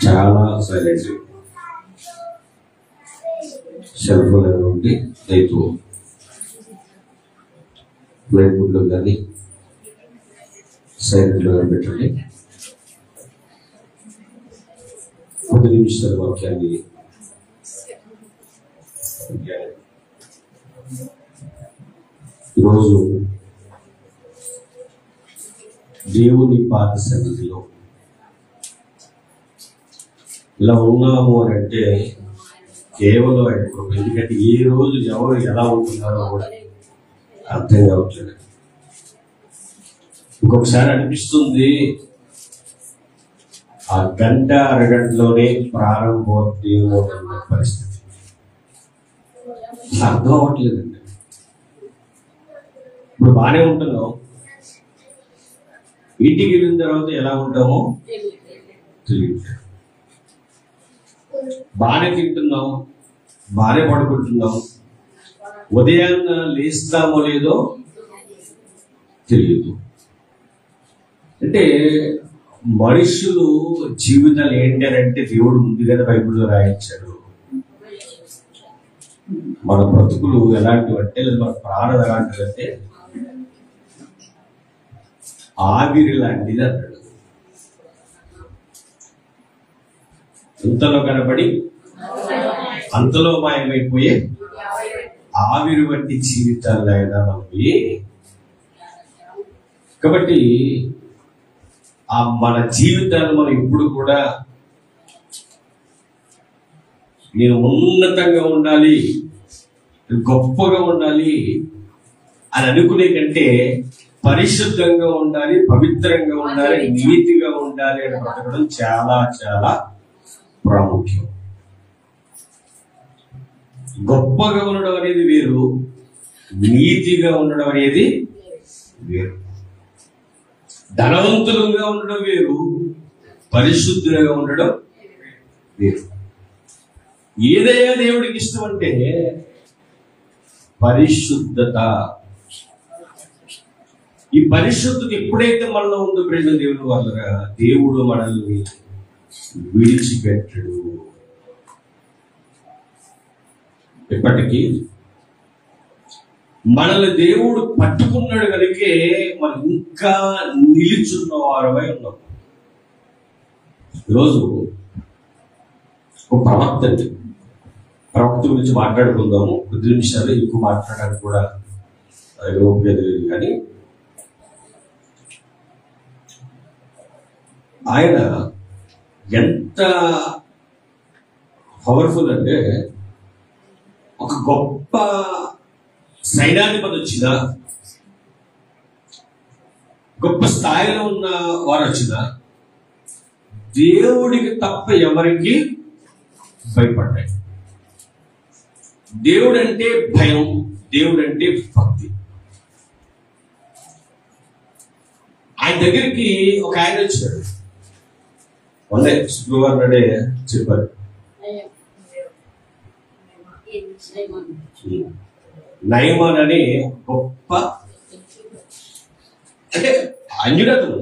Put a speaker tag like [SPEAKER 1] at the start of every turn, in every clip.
[SPEAKER 1] చాలా silent cell phone నుండి రైతు ఫ్లైట్ మోడ్లో కానీ సైలెంట్లో కానీ పెట్టండి. 10 నిమిషాల వాక్యాన్ని ఈరోజు దేవుని పాద సన్నిధిలో ఇలా ఉన్నాము అని అంటే కేవలం ఆయన కృప. ఎందుకంటే ఈ రోజు ఎవరు ఎలా ఉంటున్నారో కూడా అర్థం కావట్లేదు. ఇంకొకసారి అనిపిస్తుంది ఆ గంట అరగంటలోనే ప్రారంభోద్యోగం ఉన్న పరిస్థితి అర్థం అవ్వట్లేదండి. ఇప్పుడు బాగానే ఉంటున్నాం, ఇంటికి వెళ్ళిన తర్వాత ఎలా ఉంటామో తెలియదు. బాగానే తింటున్నాం, బాగానే పడుకుంటున్నాం, ఉదయాన్న లేస్తామో లేదో తెలియదు. అంటే మనుషులు జీవితాలు ఏంటి అని అంటే దేవుడు ముందుగానే బైబిల్లో రాయించాడు. మన బ్రతుకులు ఎలాంటివి అంటే, లేదా మన ప్రాణం ఎలాంటివి అంటే ఆవిరి లాంటిది అన్నాడు. ఇంతలో కనబడి అంతలో మాయమైపోయే ఆవిరి వంటి జీవితాలు అయినా మనవి. కాబట్టి మన జీవితాలు మనం ఇప్పుడు కూడా నేను ఉన్నతంగా ఉండాలి, గొప్పగా ఉండాలి అని అనుకునే కంటే పరిశుద్ధంగా ఉండాలి, పవిత్రంగా ఉండాలి, నీతిగా ఉండాలి అని బ్రతకడం చాలా చాలా ప్రాముఖ్యం. గొప్పగా ఉండడం అనేది వేరు, నీతిగా ఉండడం అనేది వేరు. ధనవంతులుగా ఉండడం వేరు, పరిశుద్ధులుగా ఉండడం వేరు. ఏదైనా దేవుడికి ఇష్టం అంటే పరిశుద్ధత. ఈ పరిశుద్ధత ఎప్పుడైతే మనలో ఉందో ప్రేమ దేవుని వల్ల దేవుడు మనల్ని విడిచిపెట్టడు. ఎప్పటికీ మనల్ని దేవుడు పట్టుకున్నాడు కనుకే మనం ఇంకా నిలుచున్న వారమై ఉన్నాం. ఈరోజు ఒక ప్రవక్త గురించి మాట్లాడుకుందాము. 10 నిమిషాలు ఎక్కువ మాట్లాడడానికి కూడా ఓపిక లేదు. కానీ ఆయన ఎంత పవర్ఫుల్ అంటే, ఒక గొప్ప సైన్యాధిపతి వచ్చినా, గొప్ప స్థాయిలో ఉన్న వారు వచ్చినా దేవుడికి తప్ప ఎవరికి భయపడ్డాయి. దేవుడు అంటే భయం, దేవుడు అంటే భక్తి. ఆయన దగ్గరికి ఒక ఆయన వచ్చాడు. మొన్నే శుక్రవారం నాడే చెప్పారు, నయమాన్ అని గొప్ప, అంటే అన్యుడు. అతను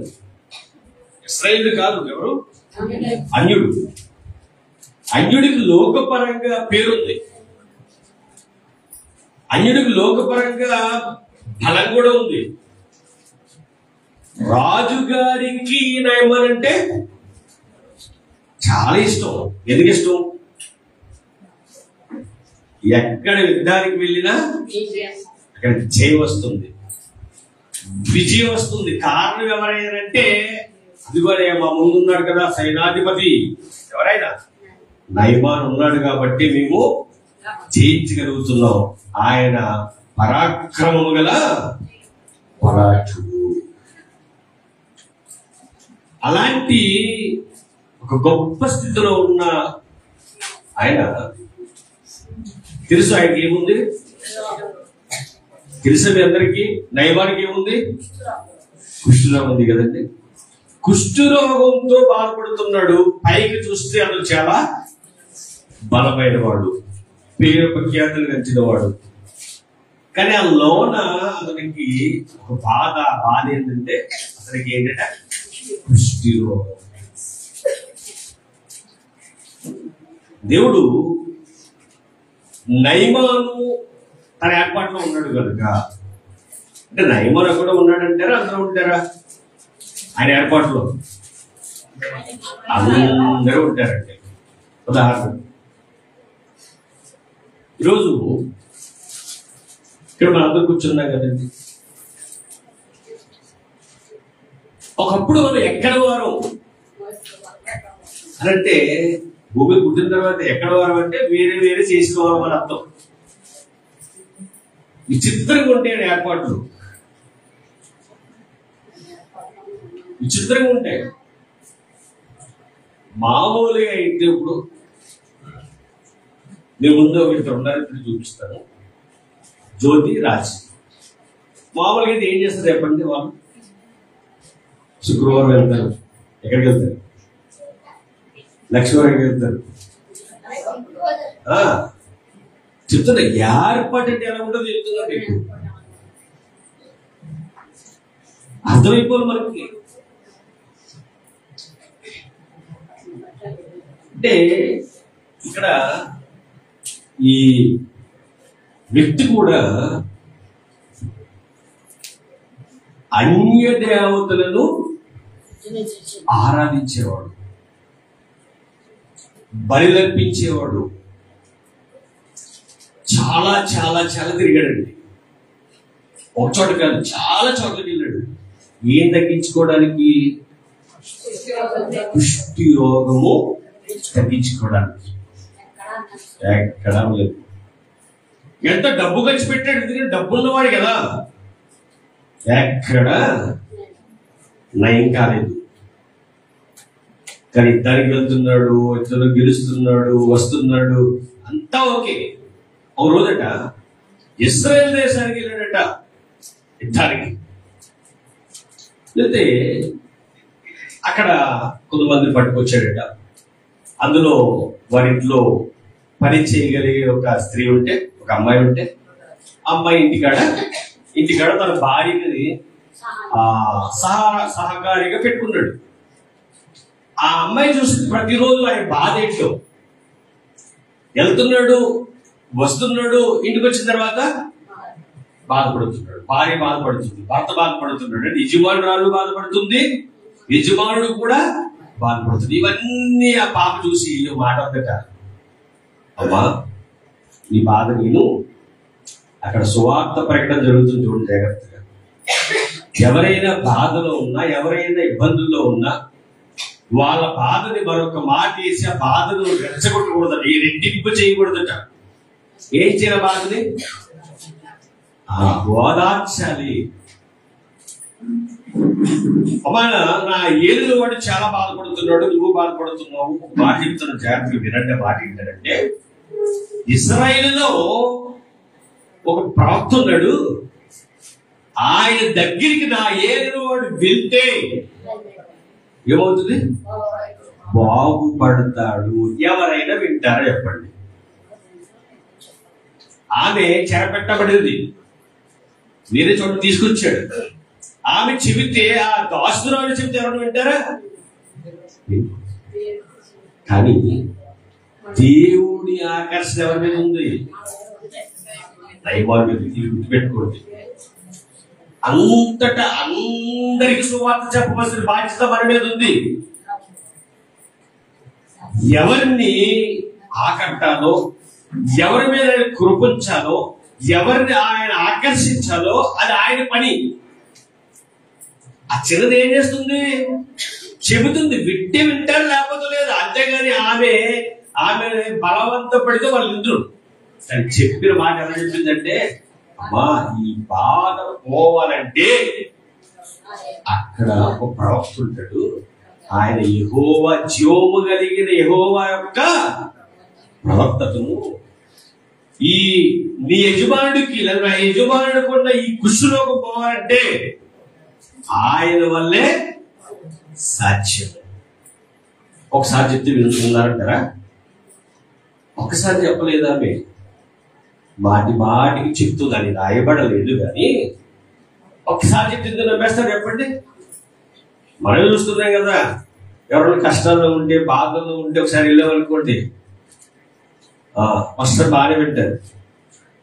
[SPEAKER 1] ఇశ్రాయేలు కాదు, ఎవరు అన్యుడు. అన్యుడికి లోకపరంగా పేరుంది, అన్యుడికి లోకపరంగా బలం కూడా ఉంది. రాజుగారికి నయమాన్ అంటే చాలా ఇష్టం. ఎందుకు ఇష్టం? ఎక్కడ యుద్ధానికి వెళ్ళినా అక్కడ జయం వస్తుంది, విజయం వస్తుంది. కారణం ఎవరైనారంటే, అదిగోనే మా ముందున్నాడు కదా సైనాధిపతి, ఎవరైనా నయమాన్ ఉన్నాడు కాబట్టి మేము జయించగలుగుతున్నాం. ఆయన పరాక్రమము గల పరాక్రముడు. అలాంటి ఒక గొప్ప స్థితిలో ఉన్న ఆయన తెలుసు. ఆయనకి ఏముంది తెలుసు మీ అందరికీ. నయమానికి ఏముంది? కుష్ఠరోగం ఉంది కదండి. కుష్ఠరోగంతో బాధపడుతున్నాడు. పైకి చూస్తే అతను చాలా బలమైన వాడు, పేరు ప్రఖ్యాతులు గంచిన వాడు. కానీ ఆ లోన అతనికి ఒక బాధ ఏంటంటే అతనికి ఏంటంటే కుష్టి రోగం. దేవుడు నయమాను తన ఏర్పాటులో ఉన్నాడు కనుక, అంటే నయమాను కూడా ఉన్నాడంటారా అందరూ ఉంటారా ఆయన ఏర్పాటులో? అందరూ ఉంటారండి. ఉదాహరణ ఈరోజు ఇక్కడ మనందరూ కూర్చున్నాం కదండి. ఒకప్పుడు మనం ఎక్కడ వారం అనంటే, భూమి పుట్టిన తర్వాత ఎక్కడ వారం అంటే వేరే చేసుకోవాలి అని అర్థం. విచిత్రంగా ఉంటాయి ఏర్పాట్లు, విచిత్రంగా ఉంటాయి. మామూలుగా అయితే ఇప్పుడు నేను ముందు వీటితో ఉన్నారని చూపిస్తాను. జ్యోతి, రాజు మామూలుగా అయితే ఏం చేస్తారు చెప్పండి? వాళ్ళు శుక్రవారం వెళ్తారు. ఎక్కడికి వెళ్తారు? లక్ష్మీవారికి వెళ్తారు. చెప్తున్నా ఏర్పాటు అంటే ఎలా ఉంటుందో చెప్తున్నా మీకు, అర్థమైపోవాలి మనకి. అంటే ఇక్కడ ఈ వ్యక్తి కూడా అన్య దేవతలను ఆరాధించేవాడు, బలిలర్పించేవాడు, చాలా చాలా చాలా తిరిగాడండి. ఒక చోట కాదు, చాలా చోట్లకి వెళ్ళాడు. ఏం తగ్గించుకోవడానికి? కుష్టి రోగము తగ్గించుకోవడానికి. ఎక్కడా లేదు. ఎంత డబ్బు ఖర్చు పెట్టాడు, ఎందుకంటే డబ్బు ఉన్నవాడు కదా. ఎక్కడ నయం కాలేదు. కానీ ఇద్దరికి వెళ్తున్నాడు, ఇద్దరు గెలుస్తున్నాడు, వస్తున్నాడు, అంతా ఓకే. ఒక రోజట ఇశ్రాయేల్ దేశానికి వెళ్ళాడట యుద్ధానికి. అయితే అక్కడ కొంతమందిని పట్టుకొచ్చాడట. అందులో వారింట్లో పని చేయగలిగే ఒక స్త్రీ ఉంటే, ఒక అమ్మాయి ఉంటే, అమ్మాయి ఇంటికాడ తన భార్యని సహకారిగా పెట్టుకున్నాడు. ఆ అమ్మాయి చూసి ప్రతిరోజు ఆయన బాధ ఏంటో, వెళ్తున్నాడు, వస్తున్నాడు, ఇంటికి వచ్చిన తర్వాత బాధపడుతున్నాడు, భార్య బాధపడుతుంది, భర్త బాధపడుతున్నాడు, అంటే యజమానురాలు బాధపడుతుంది, యజమానుడు కూడా బాధపడుతుంది. ఇవన్నీ ఆ పాప చూసి మాట వద్దట, అమ్మా నీ బాధ నేను అక్కడ సువార్త ప్రకటన జరుగుతుంది చూడండి జాగ్రత్తగా. ఎవరైనా బాధలో ఉన్నా, ఎవరైనా ఇబ్బందుల్లో ఉన్నా, వాళ్ళ బాధని మరొక మాట వేసి ఆ బాధను రెచ్చగొట్టకూడదట, రెట్టింపు చేయకూడదట. ఏం చేయాలి? బాధని ఓదార్చాలి. అమ్మా నా ఏలుగు వాడు చాలా బాధపడుతున్నాడు, నువ్వు బాధపడుతున్నావు. మాట చెప్తున్న జాగ్రత్తగా వినండి. మాట ఏంటంటే, ఇశ్రాయేలులో ఒక ప్రవక్త ఉన్నాడు, ఆయన దగ్గరికి నా ఏలుగు వాడు వెళ్తే ఏమవుతుంది? బాగుపడతాడు. ఎవరైనా వింటారా చెప్పండి? ఆమె చెరపెట్టబడింది, వేరే చోట తీసుకొచ్చాడు. ఆమె చెబితే, ఆ దాసురాలు చెబితే ఎవరైనా వింటారా? కానీ దేవుడి ఆకర్షణ ఎవరి మీద ఉంది? దైవాల మీద. గుర్తుపెట్టుకోండి, అంతటా అందరికి సువార్త చెప్పవలసిన బాధ్యత మన మీద ఉంది. ఎవరిని ఆకట్టాలో, ఎవరి మీద కృపించాలో, ఎవరిని ఆయన ఆకర్షించాలో అది ఆయన పని. ఆ చిన్నది ఏం చేస్తుంది? చెబుతుంది, వింటే వింటారు, లేకపోతే లేదు. అంతేగాని ఆమె బలవంత పడితే వాళ్ళు వింటారు. కానీ చెప్పిన మాట ఎలా చెప్పిందంటే, అమ్మా ఈ బాధ పోవాలంటే అక్కడ ఒక ప్రవక్త ఉంటాడు, ఆయన యెహోవా, జీవము కలిగిన యెహోవా యొక్క ప్రవక్తను. ఈ నీ యజమానుడికి లేదా యజమానుడికి ఉన్న ఈ కుష్ఠరోగం పోవాలంటే ఆయన వల్లే సాధ్యం. ఒకసారి చెప్తే వింటున్నారంటారా? ఒకసారి చెప్పలేదా? మాటి మాటికి చెప్తుందని రాయబడలేదు కానీ ఒకసారి చెప్తుంది నమ్మేస్తారు చెప్పండి. మనం చూస్తున్నాం కదా, ఎవరైనా కష్టాల్లో ఉంటే బాధల్లో ఉంటే ఒకసారి వెళ్ళామనుకోండి, ఫస్ట్ బాగానే వింటారు,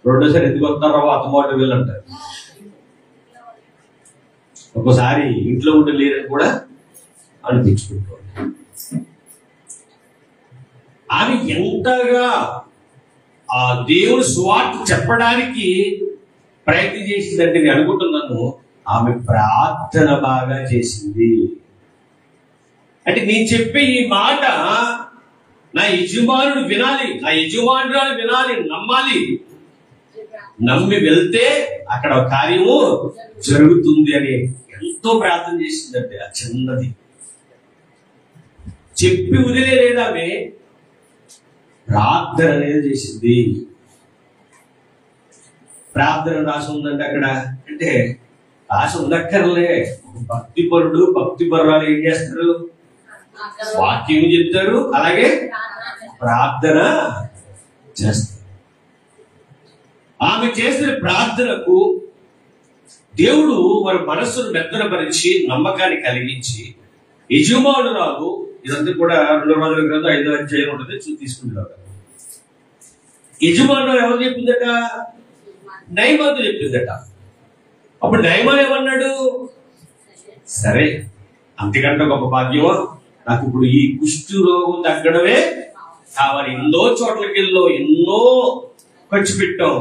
[SPEAKER 1] రెండోసారి ఎందుకు వస్తారో అతమాట వీళ్ళంటారు. ఒక్కోసారి ఇంట్లో ఉండి లేరని కూడా అనిపించుకుంటారు. ఆమె ఎంతగా ఆ దేవుని సువార్త చెప్పడానికి ప్రయత్నం చేసిందంటే నేను అనుకుంటున్నాను, ఆమె ప్రార్థన బాగా చేసింది. అంటే నేను చెప్పే ఈ మాట నా యజమానుడు వినాలి, నా యజమానురాలు వినాలి, నమ్మాలి. నమ్మి వెళ్తే అక్కడ కార్యము జరుగుతుంది అని ఎంతో ప్రార్థన చేసిందంటే ఆ చిన్నది చెప్పి వదిలేదు. ఆమె ప్రార్థన అనేది చేసింది. ప్రార్థన రాసి ఉందంటే అక్కడ, అంటే రాసి ఉండక్కర్లే. భక్తి పరుడు భక్తి పరురాలు ఏం చేస్తారు? వాక్యం చెప్తారు, అలాగే ప్రార్థన చేస్తారు. ఆమె చేసిన ప్రార్థనకు దేవుడు వారి మనస్సును మెత్తనపరిచి నమ్మకాన్ని కలిగించి యజమానురాలు, ఇదంతా కూడా 2 రోజుల గ్రంథం 5వ అధ్యాయం ఉంటుంది, తీసుకుంటున్నారు. యజమానురాలు ఎవరు చెప్పిందట? నయమాను చెప్పిందట. అప్పుడు నయమాను ఏమన్నాడు? సరే, అంతకంటే గొప్ప భాగ్యమా నాకు ఇప్పుడు ఈ కుష్టు రోగం తగ్గడమే కావాలి. ఎన్నో చోట్లకి ఎన్నో ఖర్చు పెట్టాం,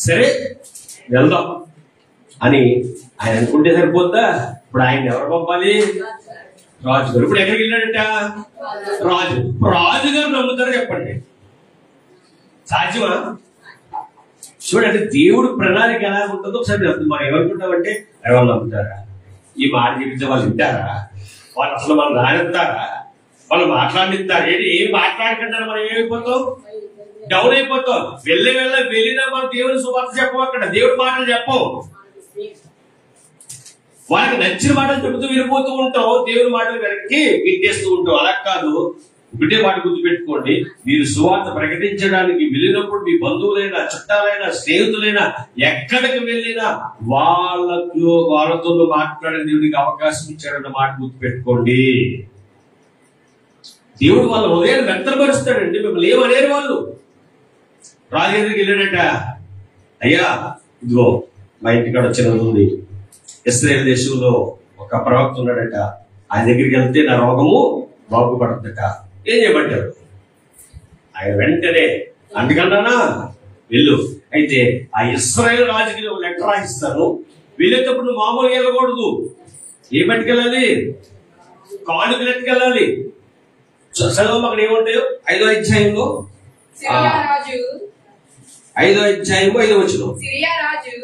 [SPEAKER 1] సరే వెళ్దాం అని ఆయన అనుకుంటే సరిపోద్దా? ఇప్పుడు ఆయన ఎవరు పంపాలి? రాజుగారు. ఇప్పుడు ఎక్కడికి వెళ్ళాడట? రాజుగారు నమ్ముతారా చెప్పండి? సాధ్యమా? చూడండి, దేవుడు ప్రణాళిక ఎలా ఉంటుందో ఒకసారి మనం ఏమనుకుంటామంటే, ఎవరు నమ్ముతారా? ఈ మాట చెప్తే వాళ్ళు వింటారా? వాళ్ళు అసలు మనం రానిస్తారా? వాళ్ళు మాట్లాడిస్తారా? ఏం మాట్లాడుకుంటారా? మనం ఏమైపోతాం? డౌన్ అయిపోతాం. వెళ్ళినా మనం దేవుని సువార్త చెప్పం, అక్కడ దేవుడి మాటలు చెప్పం. వాళ్ళకి నచ్చిన మాటలు చెబుతూ వినిపోతూ ఉంటాం, దేవుని మాటలు వెనక్కి వింటేస్తూ ఉంటాం. అలా కాదు. ఒకటే మాట గుర్తుపెట్టుకోండి, మీరు సువార్త ప్రకటించడానికి వెళ్ళినప్పుడు మీ బంధువులైనా, చుట్టాలైనా, స్నేహితులైనా ఎక్కడికి వెళ్ళినా వాళ్ళతో మాట్లాడే దేవుడికి అవకాశం ఇచ్చాడన్న మాట గుర్తుపెట్టుకోండి. దేవుడు వాళ్ళ హృదయాన్ని వ్యక్తపరుస్తాడండి. మిమ్మల్ని ఏమనేరు వాళ్ళు. రాజు దగ్గరికి వెళ్ళాడట, అయ్యా ఇదిగో మా ఇంటికాడ వచ్చినది ఉంది, ఇశ్రాయేలు దేశంలో ఒక ప్రవక్త ఉన్నాడట, ఆయన దగ్గరికి వెళ్తే నా రోగము బాగుపడుతుందట. ఏం చేయమంటారు? ఆయన వెంటనే అందుకన్నానా వెళ్ళు. అయితే ఆ ఇశ్రాయేలు రాజుకి ఒక లెటర్ రాయిస్తాను, వెళ్ళేటప్పుడు నువ్వు మామూలుగా వెళ్ళకూడదు. ఏ పట్టుకెళ్ళాలి? కానుకలు ఎట్టుకెళ్ళాలి. చదువు అక్కడ ఏముంటాయో 5వ అధ్యాయంలో 5వ అధ్యాయము 5వ వచనం.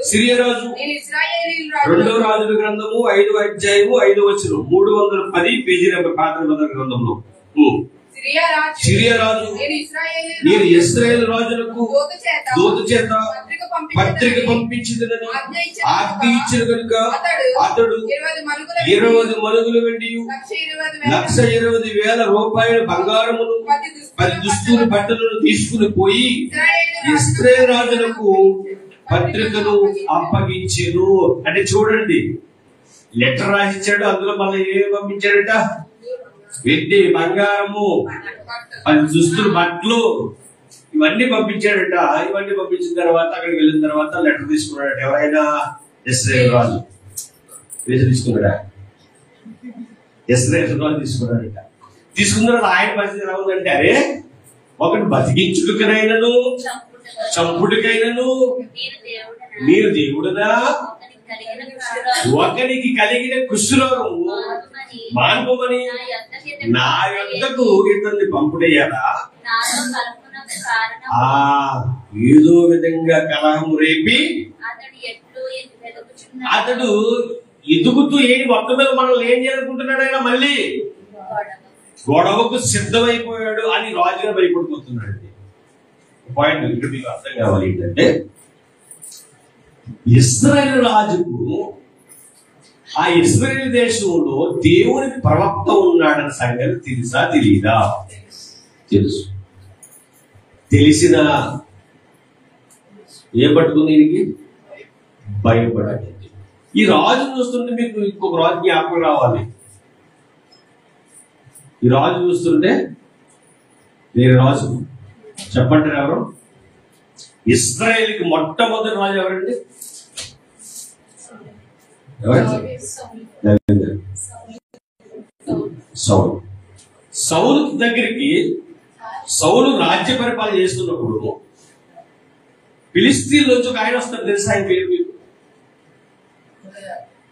[SPEAKER 1] సిరియా రాజు 2వ రాజుల గ్రంథము 5వ అధ్యాయము 5వ వచనం, 310 పేజీ పాత గ్రంథంలో. సిరియా రాజు నేను ఇశ్రాయేలు రాజులకు దూత చేత పత్రిక పంపించిందని ఆజ్ఞ ఇచ్చిన కనుక అతడు 20 మనుగులు వెండి, 1,20,000 రూపాయల బంగారమును 10 దుస్తులు బట్టలను తీసుకుని పోయి ఇశ్రాయేలు రాజులకు పత్రికను అప్పగించెను. అంటే చూడండి, లెటర్ రాసిచ్చాడు, అందులో మళ్ళీ ఏమి పంపించాడట? వెండి, బంగారము, 10 దుస్తులు, బట్టలు, ఇవన్నీ పంపించాడట. ఇవన్నీ పంపించిన తర్వాత అక్కడికి వెళ్ళిన తర్వాత లెటర్ తీసుకున్నాడట. ఎవరైనా? ఇశ్రాయేలు రాజు తీసుకున్నాడా? ఇశ్రాయేలు రాజు తీసుకున్నాడట. తీసుకున్న తర్వాత ఆయన పరిస్థితి ఎలా ఉందంటే, అరే ఒకటి బతికించుడికైనను చంపుడికైనను మీరు దేవుడునా? ఒకరికి కలిగిన కుష్ఠరోగము మాన్పమని నా యొద్దకు ఇతన్ని పంపుడయ్యారా? ఏదో విధంగా కలహము రేపి అతడు ఎదుగుతూ మొత్తం మీద మనల్ని ఏం చేయాలనుకుంటున్నాడు? ఆయన మళ్ళీ గొడవకు సిద్ధమైపోయాడు అని రాజుగా భయపడిపోతున్నాడు. పాయింట్ ఇక్కడ మీకు అర్థం కావాలి ఏంటంటే, ఇశ్రాయేలు రాజుకు ఆ ఇశ్రాయేలు దేశంలో దేవుని ప్రవక్త ఉన్నాడన్న సంగతి తెలుసా తెలీదా? తెలుసు. తెలిసిన ఏం పట్టుకుంది దీనికి? భయపడండి. ఈ రాజును చూస్తుంటే మీకు ఇంకొక రాజు జ్ఞాపకం రావాలి. ఈ రాజు చూస్తుంటే వేరే రాజు చెప్పండి ఎవరు? ఇశ్రాయేలుకి మొట్టమొదటి రాజు ఎవరండి? సౌలు. సౌలు దగ్గరికి సౌలు రాజ్య పరిపాలన చేస్తున్నప్పుడు ఫిలిస్తీన్లోంచి ఒక ఆయన వస్తారు. తెలుసా ఆయన పేరు మీకు?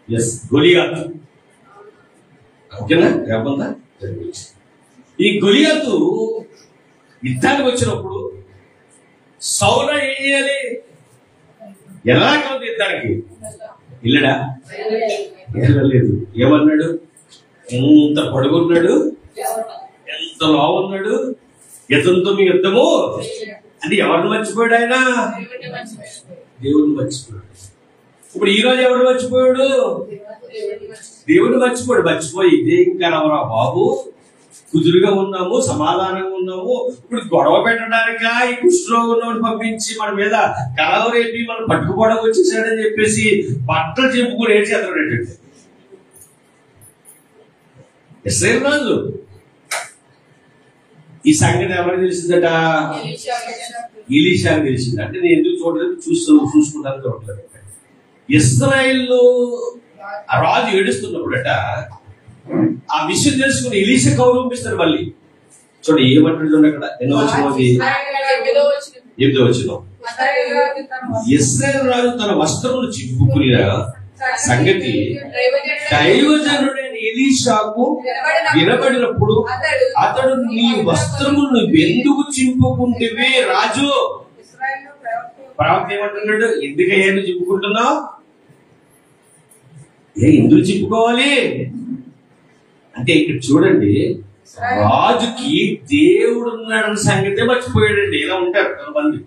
[SPEAKER 1] ఎస్, గొలియాతు. ఓకేనా? ఏమందా? ఈ గొలియాతు యుద్ధానికి వచ్చినప్పుడు సౌలు ఏం చేయాలి? ఎలా కలదు యుద్ధానికి? వెళ్ళడా? వెళ్ళలేదు. ఏమన్నాడు? ఎంత పొడుగున్నాడు, ఎంత లావున్నాడు, ఇతనితో మీ యుద్ధము అంటే ఎవరిని మర్చిపోయాడు ఆయన? దేవుడిని మర్చిపోయాడు. ఇప్పుడు ఈ రోజు ఎవరు మర్చిపోయాడు? దేవుడిని మర్చిపోయాడు. మర్చిపోయి ఇదే ఇంకా రావరా బాబు, కుదురుగా ఉన్నాము, సమాధానంగా ఉన్నాము, ఇప్పుడు గొడవ పెట్టడానికా ఈ కుష్ఠరోగం ఉన్నవాడిని పంపించి మన మీద కలవరేపి మనం పట్టుకుపోవడం వచ్చేసాడని చెప్పేసి బట్టలు చెప్పుకుని ఏడ్చేస్తాడు ఏంటంటే ఇశ్రాయేలు రాజు. ఈ సంగతి ఎవరికి తెలిసిందట? ఎలీషాకి తెలిసింది. అంటే నేను ఎందుకు చూడలేదు, చూసుకుంటాను చూడలేదు. ఇశ్రాయేలు రాజు ఏడుస్తున్నప్పుడట ఆ విషయం తెలుసుకుని ఎలీషా కౌరవిస్తాడు. మళ్ళీ చూడండి ఏమంటాడు చూడండి అక్కడ. ఎన్నో వచ్చిన ఇశ్రాయేలు రాజు తన వస్త్రములు చింపుకుని సంగతి దైవజనుడైన ఎలీషాకు వినబడినప్పుడు అతడు నీ వస్త్రములను ఎందుకు చింపుకుంటేవే రాజు? ప్రవక్త ఏమంటున్నాడు? ఎందుకయ్యా నువ్వు చింపుకుంటున్నావు? ఎందుకు చింపుకోవాలి అంటే ఇక్కడ చూడండి, రాజుకి దేవుడు ఉన్నాడన్న సంగతే మర్చిపోయాడండి. ఇలా ఉంటారు కొంతమంది.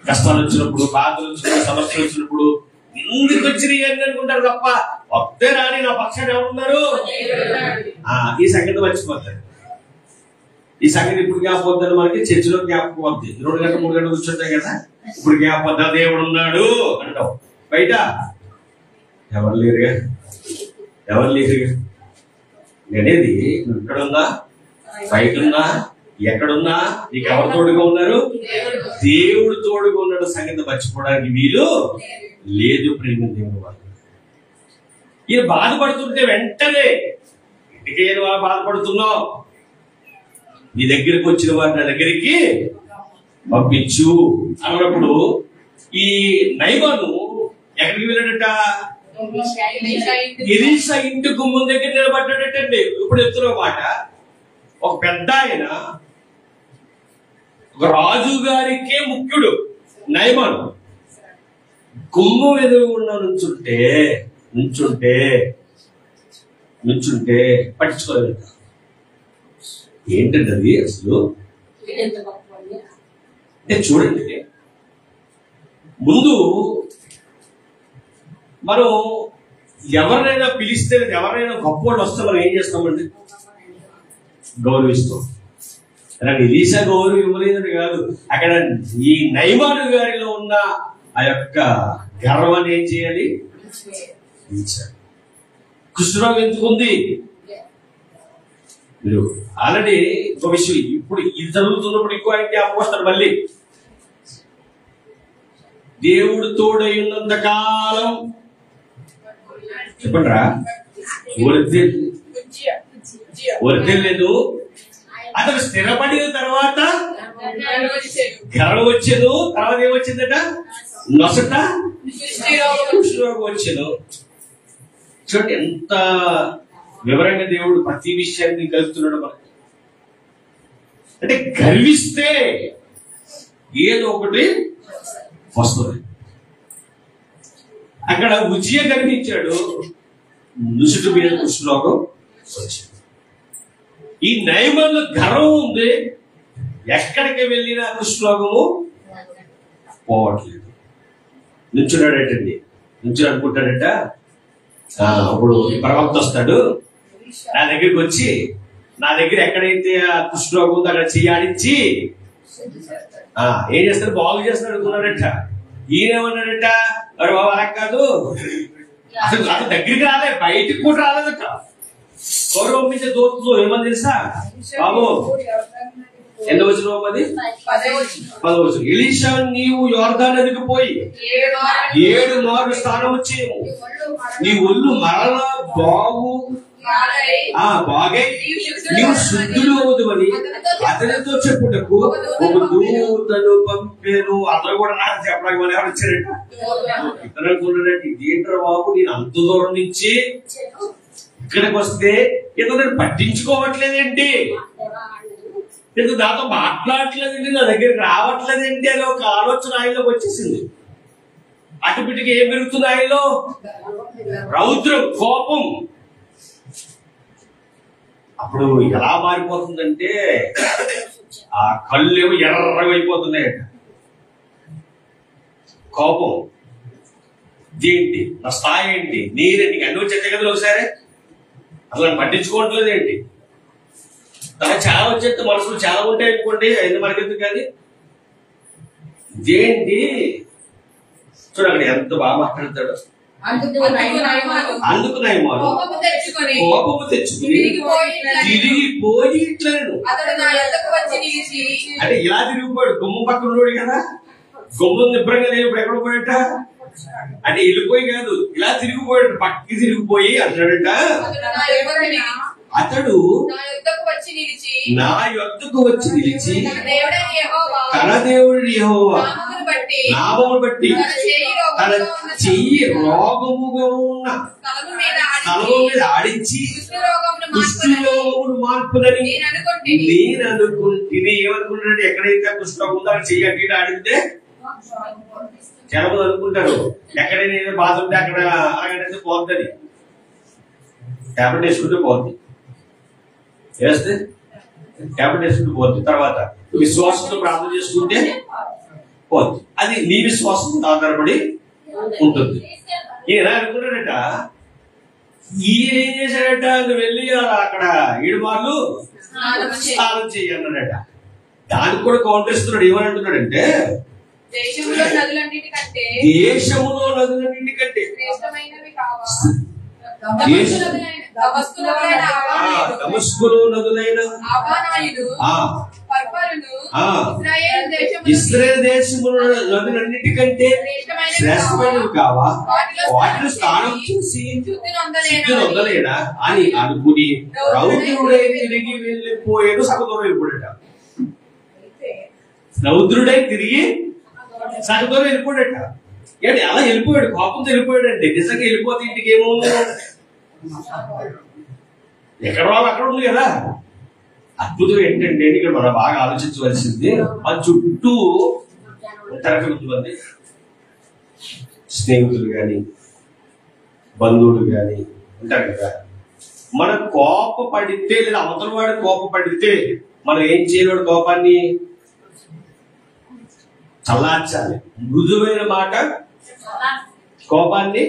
[SPEAKER 1] కష్టాలు వచ్చినప్పుడు, బాధలు వచ్చినప్పుడు, సమస్యలు వచ్చినప్పుడు ఎందుకు వచ్చినాయి అని అనుకుంటారు తప్ప వద్దే రాని నా పక్షాన్ని ఎవరున్నారు? ఈ సంగతి మర్చిపోతారు. ఈ సంగతి ఇప్పుడు జ్ఞాపకం మనకి చర్చిలో జ్ఞాపకం వద్ది. 2 గంటలు 3 గంటలు కూర్చుంటాయి కదా, ఇప్పుడు జ్ఞాపకం దేవుడు ఉన్నాడు అంటావు. బయట ఎవరు లేరుగా, ఎవరు లేరుగా. నేనేది ఇక్కడున్నా, బయట ఉన్నా, ఎక్కడున్నా నీకు ఎవరు తోడుగా ఉన్నారు? దేవుడు తోడుగా ఉన్నాడు. సంగతి మర్చిపోవడానికి వీలు లేదు. ప్రేమ దేవుడు వాళ్ళు ఈయన బాధపడుతుంటే వెంటనే ఇంటికి బాధపడుతున్నావు, నీ దగ్గరికి వచ్చిన వారు నా దగ్గరికి పంపించు అన్నప్పుడు ఈ నైమాను ఎక్కడికి వెళ్ళాడట? ఎలీషా ఇంటి గుమ్మం దగ్గర నిలబడ్డాడటండి. ఇప్పుడు ఎత్తున్న మాట, ఒక పెద్ద ఆయన, ఒక రాజు గారికే ముఖ్యుడు నైమాను, గుమ్మం ఎదురుగుండా నుంచుంటే పట్టించుకోలేదు. ఏంటంటే అది అసలు చూడండి, ముందు మనం ఎవరినైనా పిలిస్తే, ఎవరైనా గొప్ప వాళ్ళు వస్తే మనం ఏం చేస్తామండి? గౌరవిస్తాం. అలాగే ఎలీషా గౌరవం ఇవ్వలేదని కాదు, అక్కడ ఈ నైమాను గారిలో ఉన్న ఆ యొక్క గర్వాన్ని ఏం చేయాలి? కుష్ఠరోగం ఎందుకుంది? మీరు ఆల్రెడీ ఒక విషయం, ఇప్పుడు ఇది జరుగుతున్నప్పుడు ఎక్కువ అయితే అప్పొస్తాడు మళ్ళీ. దేవుడు తోడై ఉన్నంత కాలం చెప్పండి రా, లేదు. అతను స్థిరపడిన తర్వాత గర్వం వచ్చేను. తర్వాత ఏమొచ్చిందట? నొసట కుష్ఠరోగం వచ్చేను. చూడండి ఎంత వివరంగా దేవుడు ప్రతి విషయాన్ని కలుపుతున్నాడు మనకి. అంటే గర్విస్తే ఏదో ఒకటి వస్తుంది. అక్కడ ఉజ్జియ గర్వించాడు, నుసుటు మీద కుష్ఠరోగం వచ్చింది. ఈ నైమాను గర్వం ఉంది, ఎక్కడికి వెళ్ళినా కుష్ఠరోగము పోవట్లేదు. నుంచున్నాడటండి, నుంచుని అనుకుంటాడట, అప్పుడు ప్రవక్త వస్తాడు నా దగ్గరికి వచ్చి, నా దగ్గర ఎక్కడైతే ఆ కుష్ఠరోగం ఉందో అక్కడ చెయ్యాడించి ఏం చేస్తారు? బాగు చేస్తారు అనుకున్నాడట. ఈయనేమన్నాడట, మరి బాబు అలా కాదు, అసలు అసలు దగ్గరికి రాలే, బయటికి కూడా రాలేదట. ఎవరు పంపించే దూతలు ఏమని తెలుసా బాబు? ఎంత వచ్చిన 10 ఎలీషా, నీవు యోర్దాను నదికి పోయి 7 మార్లు స్నానం చేయము, నీ ఒళ్ళు మరలా బాగై నీవు శుద్ధులు అవుదువని అతనితో చెప్పుటకు ఒక దూతను పంపాను. అతను కూడా నాకు చెప్పడానికి వాళ్ళు ఎవరు వచ్చారంట? ఇతను అనుకున్నాడంటే ఇదేంట్రా బాబు, నేను అంత దూరం నుంచి ఇక్కడికి వస్తే ఇతను పట్టించుకోవట్లేదేంటి, ఇతను నాతో మాట్లాడట్లేదేంటి, నా దగ్గరికి రావట్లేదేంటి అని ఒక ఆలోచన ఆయనలోకి వచ్చేసింది. అటుపిటికి ఏం పెరుగుతుంది ఆయనలో? రౌద్రం, కోపం. అప్పుడు ఎలా మారిపోతుందంటే ఆ కళ్ళు ఏమో ఎర్రగైపోతున్నాయట. కోపం ఏంటి, నా స్థాయి ఏంటి, నీరేంటి, అన్ని వచ్చేది కదా ఒకసారి, అసలు పట్టించుకోవట్లేదు ఏంటి. తన చాలా వచ్చేస్తే మనసులు చాలా ఉంటాయి అనుకోండి, అది మనకెందుకు. కానీ ఇదేంటి చూడండి ఎంత బాగా మాట్లాడతాడు. అందుకు నయమాను కోపము తెచ్చుకుని తిరిగిపోయి ఇట్లను అంటే ఇలా తిరిగిపోయాడు. గుమ్మం పక్కన ఉన్నాడు కదా, గుమ్మం నిబ్బరంగా లేదు, ఇప్పుడు ఎక్కడ పోయాట అంటే వెళ్ళిపోయి కాదు, ఇలా తిరిగిపోయాడు, పక్కకి తిరిగిపోయి అంటాడట. అతడు నా యొద్దకు వచ్చి నిలిచి తన దేవుడి యెహోవా నామమును బట్టి తన చెయ్యి రోగముగా ఉన్న స్థలము మీద ఆడించి కుష్ఠరోగమును మార్పులని నేను అనుకుంటే. ఏమనుకుంటాడు? ఎక్కడైతే కుష్ఠరోగం ఉందో అక్కడ చెయ్యి అటు ఆడితే చాలా మంది అనుకుంటారు ఎక్కడైనా బాధ ఉంటే అక్కడ అలాగంటే పోతుంది, ట్యాబ్లెట్ వేసుకుంటే పోతుంది, వేస్తే ట్యాబ్లెట్ వేసుకుంటే పోతుంది. తర్వాత విశ్వాసంతో ప్రార్థన చేసుకుంటే పోతుంది. అది నీ విశ్వాసంతో ఆధారపడి ఉంటుంది. ఈయన అనుకున్నాడట, ఈయన ఏం చేశాడట, నువ్వు వెళ్ళి అక్కడ 7 మార్లు స్నానం చెయ్యి అన్నాడట. దానికి కూడా కౌంటర్ ఇస్తున్నాడు. ఏమనంటున్నాడంటే, దేశములో నదులన్నిటికంటే దమస్కులో నదులైన ఇశ్రాయేలు దేశములో నదులన్నిటికంటే శ్రేష్టమైనవి కావా, వాటిని స్నానం చేసి శుద్ధినొందలేనా అని అనుకుని రౌద్రుడై తిరిగి వెళ్ళిపోయాడు. సగదూరం వెళ్ళిపోయాడట. రౌద్రుడై తిరిగి సగదూరం వెళ్ళిపోయాడట. ఏంటి అలా వెళ్ళిపోయాడు, కోపంతో వెళ్ళిపోయాడండి. నిజంగా వెళ్ళిపోతే ఇంటికి ఏమో ఎక్కడ వాళ్ళు అక్కడ ఉంది కదా. అద్భుతం ఏంటంటే ఇక్కడ మనం బాగా ఆలోచించవలసింది, ఆ చుట్టూ కొంతమంది స్నేహితులు కానీ బంధువులు కానీ ఉంటారు కదా. మనం కోపపడితే లేదా అవతల వాడు కోపపడితే మనం ఏం చేయలేడు, కోపాన్ని చల్లార్చాలి. మృదువైన మాట కోపాన్ని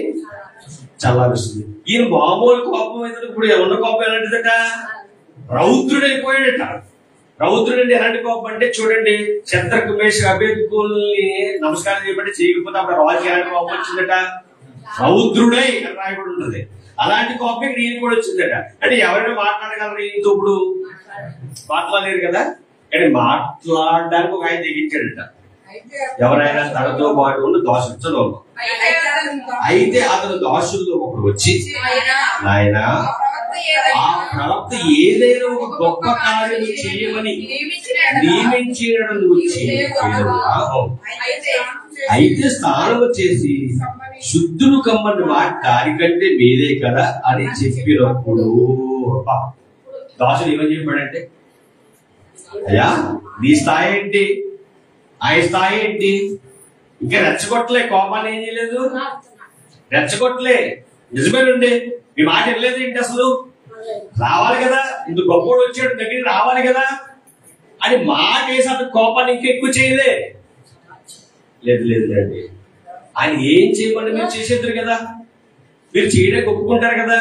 [SPEAKER 1] చల్లారుస్తుంది. ఈయన మామూలు కోపం అయితే ఇప్పుడు ఉన్న కోపం ఎలాంటిదట, రౌద్రుడైపోయాడట. రౌద్రుడు అంటే ఎలాంటి కోపం అంటే చూడండి, శత్రుఘ్న మేష అభేద్కుల్ని నమస్కారం చేయబట్టి చేయకపోతే అప్పుడు రాజుకి ఎలాంటి కోపం వచ్చిందట, రౌద్రుడై రాయబడి ఉంటుంది. అలాంటి కోపం ఇక్కడ ఈయన కూడా వచ్చిందట. అంటే ఎవరైనా మాట్లాడగలరు ఈయనతో? ఇప్పుడు మాట్లాడలేరు కదా. కానీ మాట్లాడడానికి ఒక ఆయన తెగించాడట. ఎవరైనా తనతో పాటు ఉన్న దోషించడం. అయితే అతను దోషుల్లో ఒకడు వచ్చి, నాయన ఆ ప్రవక్త ఏదైనా ఒక గొప్ప కార్యం చేయమని నియమించడం అయితే స్నానము చేసి శుద్ధులు కమ్మని మాట దానికంటే మీదే కదా అని చెప్పినప్పుడు దోషుడు ఏమని చెప్పాడంటే, అయ్యా నీ స్థాయి ఏంటి, ఆయన స్థాయి ఏంటి, ఇంకా రెచ్చగొట్టలే, కోపాన్ని ఏం చేయలేదు, రెచ్చగొట్టలే. నిజమేనండి, మీ మాట వెళ్ళలేదు ఏంటి, అసలు రావాలి కదా, ఇంత గొప్పడు వచ్చాడు దగ్గరికి రావాలి కదా అని మాట వేసి అతను కోపాన్ని ఇంకా ఎక్కువ చేయలే. లేదు లేదు లేండి, ఆయన ఏం చేయమని మీరు చేసేద్దరు కదా, మీరు చేయడానికి ఒప్పుకుంటారు కదా.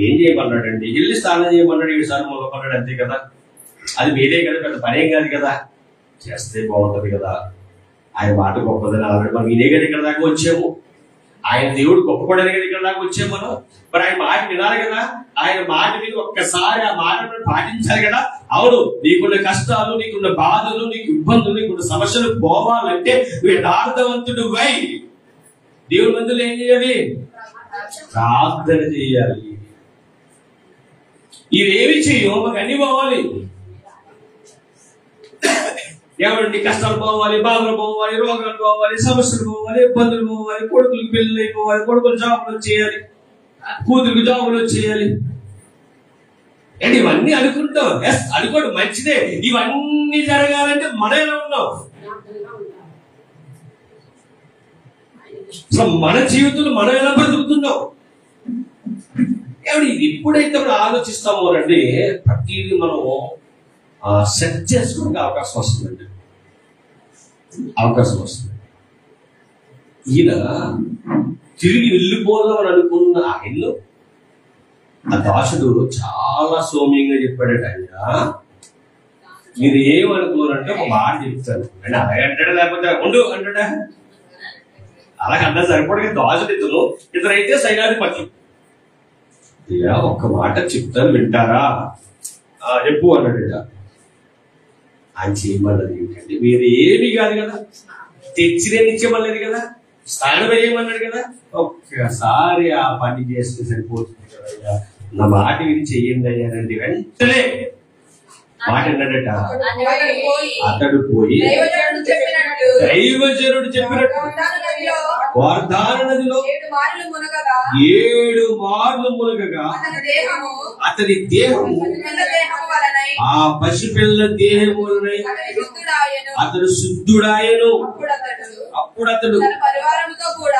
[SPEAKER 1] ఏం చేయమన్నాడండి, వెళ్ళి స్నానం చేయమన్నాడు, 7 సార్లు మొదలుకున్నాడు, అంతే కదా. అది మీదే కదా, పెద్ద పనేం కాదు కదా. చేస్తే బాగుంటది కదా, ఆయన మాట గొప్పదని ఆల్రెడీ మనం ఇదే కదా ఇక్కడ దాకా వచ్చాము. ఆయన దేవుడు గొప్పపడని కదా ఇక్కడ దాకా వచ్చాము మనం. మరి ఆయన మాట వినాలి కదా, ఆయన మాట మీద ఒక్కసారి ఆ మాటను పాటించాలి కదా. అవును, నీకున్న కష్టాలు, నీకున్న బాధలు, నీకు ఇబ్బందులు, నీకున్న సమస్యలు పోవాలంటే నువ్వు యథార్థవంతుడు వై దేవుడి మందులు ఏం చేయాలి? ప్రార్థన చేయాలి. ఇవేమి చెయ్యో మాకు అన్ని పోవాలి. ఏమండి, కష్టాలు పోవాలి, బాధలు పోవాలి, రోగాలు పోవాలి, సమస్యలు పోవాలి, ఇబ్బందులు పోవాలి, కొడుకులకు పెళ్లి అయిపోవాలి, కొడుకులు జాబులు చేయాలి, కూతురికి జాబులు చేయాలి. అంటే ఇవన్నీ అనుకుంటాం. ఎస్, అనుకోండి, మంచిదే. ఇవన్నీ జరగాలంటే మనం ఎలా ఉన్నాం? అసలు మన జీవితంలో మనం ఎలా బ్రతుకుతున్నాం? ఇది ఎప్పుడైతే మనం ఆలోచిస్తామో రండి, ప్రతిదీ మనం సెట్ చేసుకోవడానికి అవకాశం వస్తుందండి. అవకాశం వస్తుంది. ఈయన తిరిగి వెళ్ళిపోదామని అనుకున్న ఆయన్ను ఆ దాసుడు చాలా సౌమ్యంగా చెప్పాడట. ఆయన మీరు ఏమనుకోరంటే ఒక మాట చెప్తాను అంటే అలాగే అంటాడా, లేకపోతే ఉండు అంటాడా? అలాగే అన్నా సరిపడగా దాసుడు ఇతరైతే సైన్యాధిపతి. ఇక ఒక్క మాట చెప్తాను, వింటారా? చెప్పు అన్నాడట. ఆయన చేయమన్నది ఏంటంటే, మీరు ఏమి కాదు కదా, తెచ్చినే నిత్యమన్నది కదా, స్నానం చేయమన్నాడు కదా, ఒక్కసారి ఆ పని చేస్తే సరిపోతుంది కదా, నా మాట విని చెయ్యండి అయ్యారండి. వెంటనే మాట అన్నాడట. అతడు పోయి దైవజనుడు చెప్పినట్టు వార్ధాన నదిలో 7 మార్లు మునగగా అతని దేహము ఆ పసిపిల్ల దేహము వలనై అతడు శుద్ధుడాయను. అప్పుడు అతడు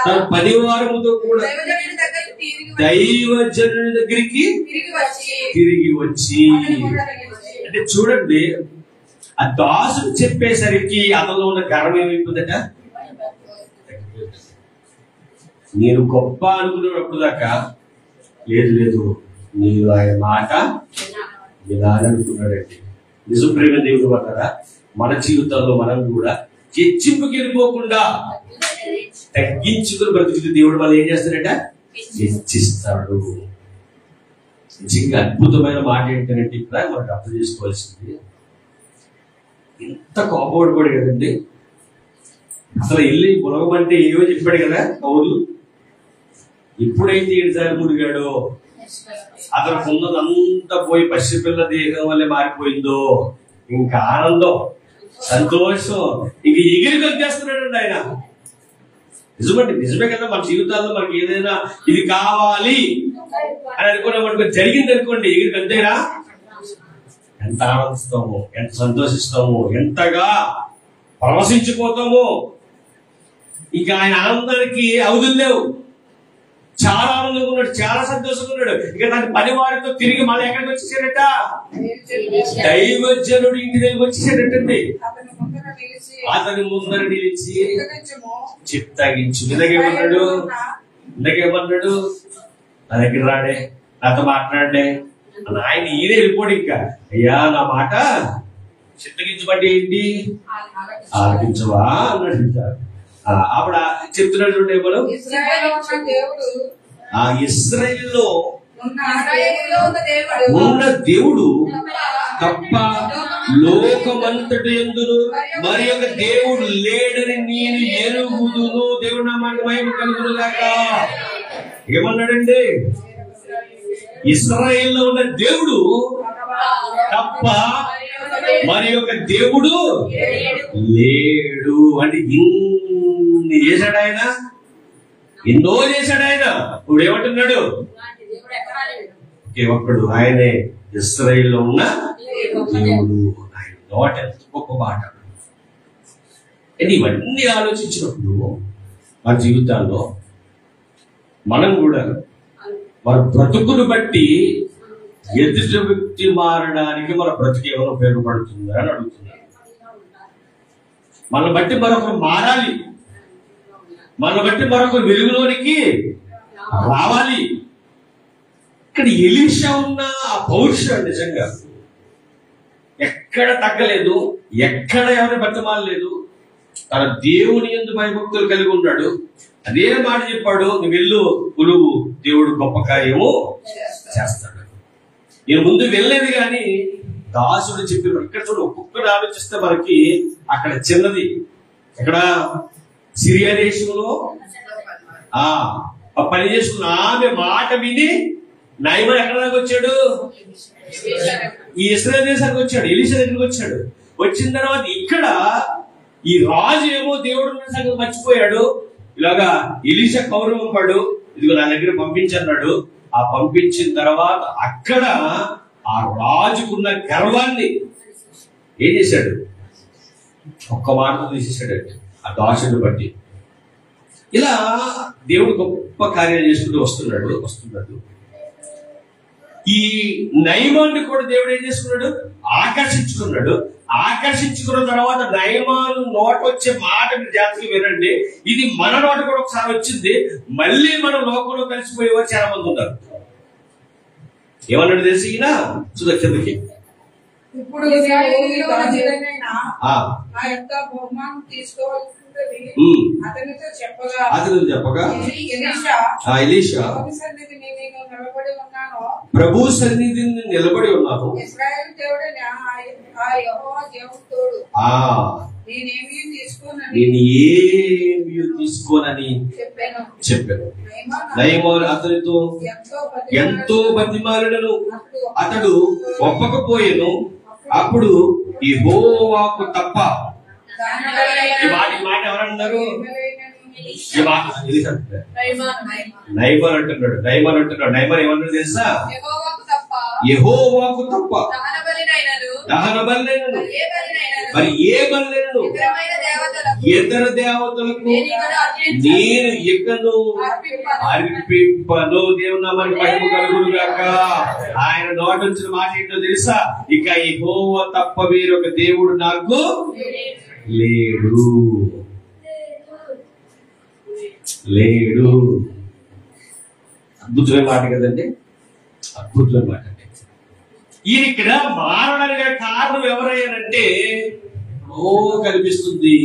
[SPEAKER 1] తన పరివారముతో కూడా దైవజనుని దగ్గరికి తిరిగి వచ్చి, అంటే చూడండి, ఆ దాసుడు చెప్పేసరికి అతనిలో ఉన్న గర్వం ఏమైపోయిందట. నేను గొప్ప అనుకున్నప్పుడు దాకా లేదు లేదు, నేను ఆయన మాట వినాలనుకున్నాడండి. నిజం ప్రేమ దేవుడు అంటారా, మన జీవితంలో మనం కూడా హెచ్చింపుకి వెళ్ళిపోకుండా తగ్గించుకుని బ్రతుకుతూ దేవుడు మనం ఏం చేస్తాడట, హెచ్చిస్తాడు. నిజంగా అద్భుతమైన మాట ఏంటంటే ఇక్కడ మనకు అర్థం చేసుకోవాల్సింది, ఎంత కోపపడిపోయాడు కదండి. అసలు వెళ్ళి మునగమంటే ఏవో చెప్పాడు కదా కౌలు. ఎప్పుడైతే 7 సార్లు మునిగాడో అతను ఉన్నదంతా పోయి పసిపిల్ల దేహం వల్లే మారిపోయిందో, ఇంకా ఆనందం, సంతోషం, ఇంక ఎగిరి కలిగేస్తున్నాడండి ఆయన. నిజమండి, నిజమే కదా. మన జీవితాల్లో మనకి ఏదైనా ఇది కావాలి అని అనుకున్నా మనకు జరిగింది అనుకోండి, ఎగిరి కలితేరా ఎంత ఆనందిస్తాము, ఎంత సంతోషిస్తాము, ఎంతగా పరవశించిపోతాము. ఇంకా ఆయన ఆనందానికి అవధులు లేవు. చాలా ఆనందంగా ఉన్నాడు, చాలా సంతోషంగా ఉన్నాడు. ఇక దాని పని వారితో తిరిగి మళ్ళీ ఎక్కడికి వచ్చేసాడట, దైవజనుడు ఇంటి దగ్గరికి వచ్చేసాడటండి. అతని ముందర నిలిచి చిత్తగించు. ఇందాకేమన్నాడు, నా దగ్గర రాడే, నాతో మాట్లాడే అని ఆయన ఈయనే వెళ్ళిపోడు. ఇంకా అయ్యా నా మాట చిత్తగించబట్టి ఏంటి, ఆలకించవా అన్నాడు. అప్పుడు చెప్తున్నాడు చూడండి, మనం ఆ ఇశ్రాయేలులో ఉన్న దేవుడు తప్ప లోకమంతటి యందును మరి ఒక దేవుడు లేడని నేను ఎరుగుదును. దేవుడు నామానికి మహిమ కలుగును గాక. ఏమన్నాడండి, ఇశ్రాయేలులో ఉన్న దేవుడు తప్ప మరి ఒక దేవుడు లేడు. అంటే ఇన్ని చేశాడు ఆయన, ఎన్నో చేశాడు ఆయన. ఇప్పుడు ఏమంటున్నాడు, ఒక్కడు ఆయనే ఇశ్రాయేలులో ఉన్న దేవుడు. ఆయన నోట ఎంత గొప్ప మాట. అంటే ఇవన్నీ ఆలోచించినప్పుడు మన జీవితాల్లో మనం కూడా మన బ్రతుకును బట్టి ఎదుటి వ్యక్తి మారడానికి మన బ్రతుకు ఏమైనా ఉపయోగపడుతుందా అని అడుగుతున్నారు. మన బట్టి మరొకరు మారాలి, మన బట్టి మరొకరు వెలుగులోనికి రావాలి. ఇక్కడ ఎలీషా ఉన్న ఆ పౌరుషం నిజంగా ఎక్కడ తగ్గలేదు, ఎక్కడ ఎవరిని బతిమాలలేదు. తన దేవుని యందు భయభక్తులు కలిగి ఉన్నాడు. అదే మాట చెప్పాడు, నువ్వు వెళ్ళు కొలువు, దేవుడు గొప్ప కార్యము చేస్తాడు. నేను ముందు వెళ్ళలేదు కానీ దాసుడు చెప్పిన. ఇక్కడ చూడు, ఒక్కొక్కరు ఆలోచిస్తే మనకి అక్కడ చిన్నది, ఇక్కడ సిరియా దేశంలో పని చేస్తున్న ఆమె మాట విని నయమాను ఎక్కడ దాకా వచ్చాడు? ఈ ఇశ్రాయేలు దేశానికి వచ్చాడు, ఎలీషా దగ్గరికి వచ్చాడు. వచ్చిన తర్వాత ఇక్కడ ఈ రాజు ఏమో దేవుడు సంగతి మర్చిపోయాడు. ఇలాగా ఎలీషా కౌరవంపాడు, ఇదిగో నా దగ్గర పంపించన్నాడు. ఆ పంపించిన తర్వాత అక్కడ ఆ రాజుకున్న గర్వాన్ని ఏం చేశాడు? ఒక్క మాటతో తీసేశాడు ఆ దాసుని బట్టి. ఇలా దేవుడు గొప్ప కార్యాలు చేసుకుంటూ వస్తున్నాడు. ఈ నయమాన్ని కూడా దేవుడు ఏం చేసుకున్నాడు? ఆకర్షించుకున్న తర్వాత నయమాను నోట వచ్చే మాట మీరు జాగ్రత్తగా వినండి. ఇది మన నోట కూడా ఒకసారి వచ్చింది. మళ్ళీ మనం లోకంలో కలిసిపోయేవారు చాలా మంది ఉన్నారు. ఏమన్నాడు తెలిసి కిందకి, ఇప్పుడు అతనితో చెప్పగా ఎలీషా ప్రభు సన్నిధిని నిలబడి ఉన్నాను, నేను ఏమీ తీసుకోనని చెప్పాను. నయమాను అతనితో ఎంతో బతిమాలుడను, అతడు ఒప్పకపోయేను. అప్పుడు యెహోవాకు తప్ప, ఈ మాట ఎవరన్నారు? నయమాను అంటున్నాడు. నయమాను ఏమన్నాడు తెలుసా? యెహోవాకు తప్ప దహన బలినైనను మరి ఏ బలినైనను ఇతర దేవతలకు నేను ఇకను అర్పింపను. దేవుని నామానికి మహిమ కలుగును గాక. ఆయన నోట వచ్చిన మాట ఏంటో తెలుసా? ఇక యెహోవా తప్ప వేరొక దేవుడు నాకు లేడు. అద్భుతమైన మాట కదండి, అద్భుతమైన మాట అండి. ఈయన ఇక్కడ మారడానికి కారణం ఎవరయ్యారంటే కనిపిస్తుంది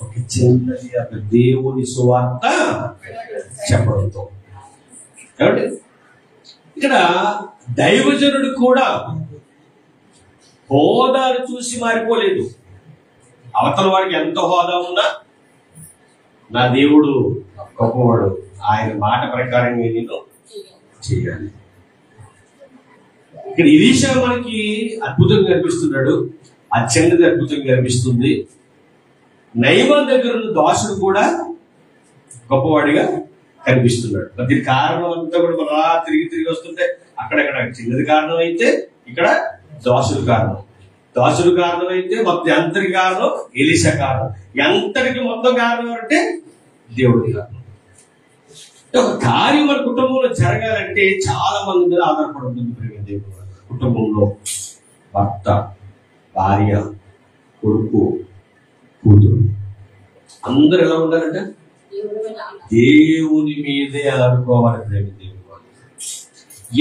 [SPEAKER 1] ఒక చిన్నది ఒక దేవుని సువార్త చెప్పడంతో. కాబట్టి ఇక్కడ దైవజనుడు కూడా హోదాను చూసి మారిపోలేదు. అవతల వాడికి ఎంత హోదా ఉన్నా నా దేవుడు గొప్పవాడు, ఆయన మాట ప్రకారంగా నేను చేయాలి. ఇక్కడ ఎలీషా మనకి అద్భుతంగా కనిపిస్తున్నాడు, ఆ చిన్నది అద్భుతంగా కనిపిస్తుంది. నయమాను దగ్గర ఉన్న దాసుడు కూడా గొప్పవాడిగా కనిపిస్తున్నాడు. మరి దీని కారణం అంతా కూడా మనం తిరిగి వస్తుంటే అక్కడక్కడ చిన్నది కారణం అయితే ఇక్కడ దాసుడు కారణం అయితే మొత్తం అంతటి కారణం ఎలీషా కారణం. ఎంతటికి మొత్తం కారణం అంటే దేవుడి కారణం. ఒక కార్యం మన కుటుంబంలో జరగాలంటే చాలా మంది మీద ఆధారపడి ఉంటుంది. దేవుడు కుటుంబంలో భర్త, భార్య, కొడుకు, కూతురు అందరూ ఎలా ఉండాలంట? దేవుని మీదే ఆడుకోవాలి. ప్రేమ దేవుడు.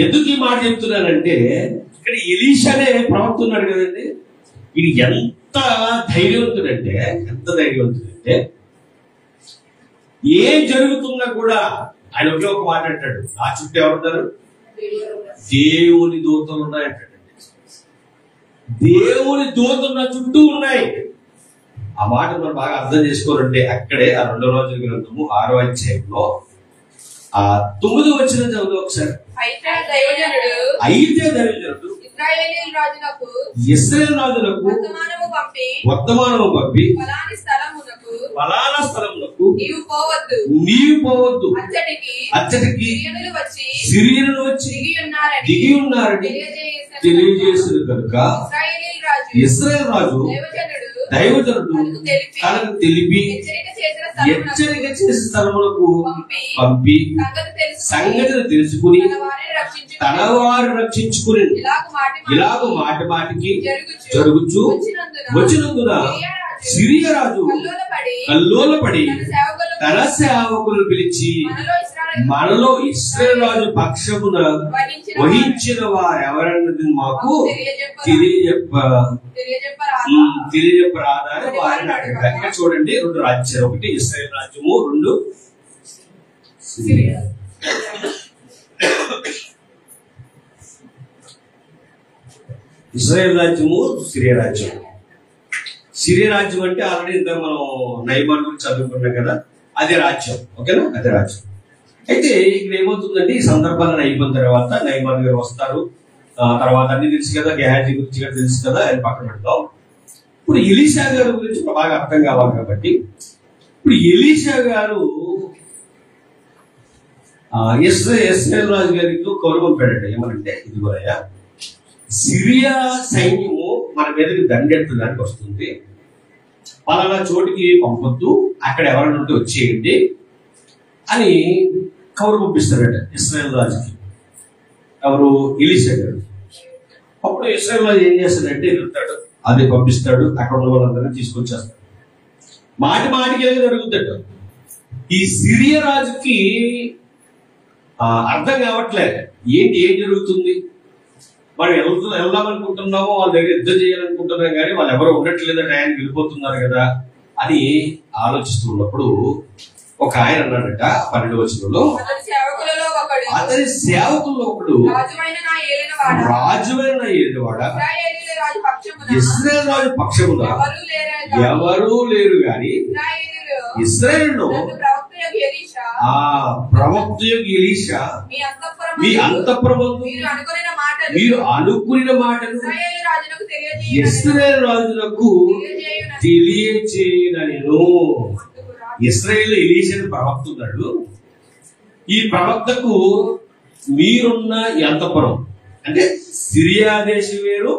[SPEAKER 1] ఎందుకు ఈ మాట చెప్తున్నానంటే ఇక్కడ ఎలీషానే ప్రవక్తున్నాడు కదండి. ఇది ఎంత ధైర్యవంతుడంటే ఏం జరుగుతున్నా కూడా ఆయన ఒకే ఒక మాట అంటాడు, నా చుట్టూ ఎవరున్నారు? దేవుని దూతలు ఉన్నాయంటాడు. దేవుని దూతలు నా చుట్టూ ఉన్నాయి. ఆ మాట మనం బాగా అర్థం చేసుకోవాలంటే అక్కడే ఆ 2వ రోజుల గ్రంథము 6వ అధ్యాయంలో 9వ వచనం చదువు ఒకసారి. అయితే దైవజనుడు ఇశ్రాయేలు రాజులకు వర్తమానము పంపి ఫలానా స్థలమునకు నీవు పోవద్దు, అచ్చటికి సిరియనులు వచ్చి దిగి ఉన్నారని తెలియజేసిన కనుక ఇశ్రాయేలు రాజు దైవజనుడు తనకు తెలిపి హెచ్చరిక చేసే స్థలములకు పంపి సంగతిని తెలుసుకుని తన వారు రక్షించుకుని ఇలాగ మాటికి జరుగుచు వచ్చినందున సిరియా రాజు కల్లోలపడి తన సేవకులను పిలిచి మనలో ఇశ్రాయేలు రాజు పక్షమున వహించిన వారు ఎవరన్నది మాకు తెలియజెప్పరాదా అని వారిని అడగగా. ఇక్కడ చూడండి, 2 రాజ్యాలు, ఒకటి ఇశ్రాయేలు రాజ్యము, 2 సిరియా. ఇశ్రాయేలు రాజ్యము, సిరియా రాజ్యం. సిరియా రాజ్యం అంటే ఆల్రెడీ ఇంత మనం నైమాన్ గురించి చదువుకున్నాం కదా, అదే రాజ్యం. ఓకేనా, అదే రాజ్యం. అయితే ఇక్కడ ఏమవుతుందంటే, ఈ సందర్భాలను అయిపోయిన తర్వాత నైమాన్ గారు వస్తారు. తర్వాత అన్ని తెలుసు కదా, గెహాజీ గురించి తెలుసు కదా, ఆయన పక్కన పెడతాం. ఇప్పుడు ఎలీషా గారి గురించి బాగా అర్థం కావాలి కాబట్టి, ఇప్పుడు ఎలీషా గారు ఇశ్రాయేలు రాజు గారికి కౌలు పంపాడట. ఏమనంటే, ఇదిగోనయ్యా, సిరియా సైన్యము మన మీదకి దండెత్తడానికి వస్తుంది, పలానా చోటికి పంపొద్దు, అక్కడ ఎవరైనా ఉంటే వచ్చేయండి అని కౌరు పంపిస్తారట ఇశ్రాయేలు రాజుకి. ఎవరు? ఎలీషా గారు. అప్పుడు ఇశ్రాయేలు రాజు ఏం చేస్తాడంటే, వెళ్తాడు, అదే పంపిస్తాడు, అక్కడ ఉన్న వాళ్ళందరినీ తీసుకొచ్చేస్తాడు. మాటి మాటికి ఏదో జరుగుతాడు. ఈ సిరియా రాజుకి అర్థం కావట్లేదు, ఏం జరుగుతుంది, మనం వెళ్దాం అనుకుంటున్నామో, వాళ్ళ దగ్గర యుద్ధం చేయాలనుకుంటున్నాం, కానీ వాళ్ళు ఎవరో ఉండట్లేదంటే ఆయన వెళ్ళిపోతున్నారు కదా అని ఆలోచిస్తున్నప్పుడు ఒక ఆయన అన్నాడట 12వ వచనంలో, అతని సేవకుల్లో ఒకడు, రాజువైన నా ఏలినవాడా, ఇశ్రాయేలు రాజు పక్షమున ఎవరూ లేరు గాని ఇశ్రాయేలులో ప్రవక్త ఎలీషా మీ అంతఃపురమందు మీరు అనుకున్న మాటలు ఇశ్రాయేలు రాజులకు తెలియచేయనెను. ఇశ్రాయేలు ఎలీషాను ప్రవక్త ఉన్నాడు. ఈ ప్రవక్తకు మీరున్న అంతఃపురం అంటే సిరియా దేశం వేరు,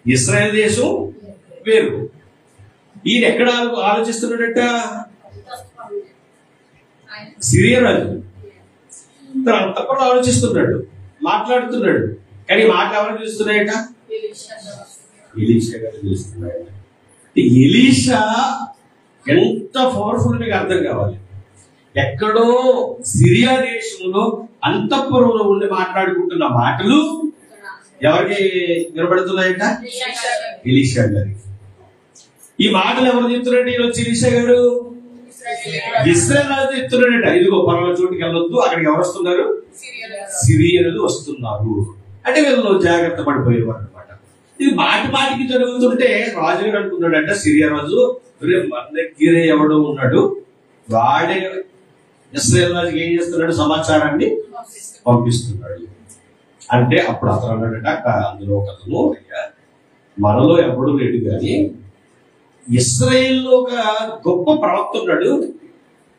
[SPEAKER 1] ఇశ్రాయేల్ దేశం వేరు. ఈయన ఎక్కడ ఆలోచిస్తున్నాడట? సిరియా రాజు తన అంతఃపురంలో ఆలోచిస్తున్నాడు, మాట్లాడుతున్నాడు. కానీ మాటలు ఎవరు చూస్తున్నాయట? ఎలీషా గారు చూస్తున్నాయట. ఎలీషా ఎంత పవర్ఫుల్ మీకు అర్థం కావాలి. ఎక్కడో సిరియా దేశంలో అంతఃపురంలో ఉండి మాట్లాడుకుంటున్న మాటలు ఎవరికి వినబడుతున్నాయట? ఎలీషా గారికి. ఈ మాటలు ఎవరు చెప్తున్నారంటే, ఈరోజు ఎలీషా గారు ఇశ్రాయేలు రాజు చెప్తున్నాడట, ఇదిగో పలానా చోటుకి వెళ్ళొద్దు, అక్కడికి ఎవరు వస్తున్నారు? సిరియనులు వస్తున్నారు అంటే వీళ్ళు జాగ్రత్త పడిపోయేవారు అనమాట. ఇది మాటి మాటికి జరుగుతుంటే రాజు గారు అనుకున్నాడంట, సిరియా రాజు, మన దగ్గర ఎవడో ఉన్నాడు, వాడే ఇశ్రాయేలు రాజుకి ఏం చేస్తున్నాడు? సమాచారాన్ని పంపిస్తున్నాడు. అంటే అప్పుడు అతను అన్నాడట, అందులో ఒక అతను, మనలో ఎవడు లేడు కానీ ఇశ్రాయేల్లో ఒక గొప్ప ప్రవక్త ఉన్నాడు,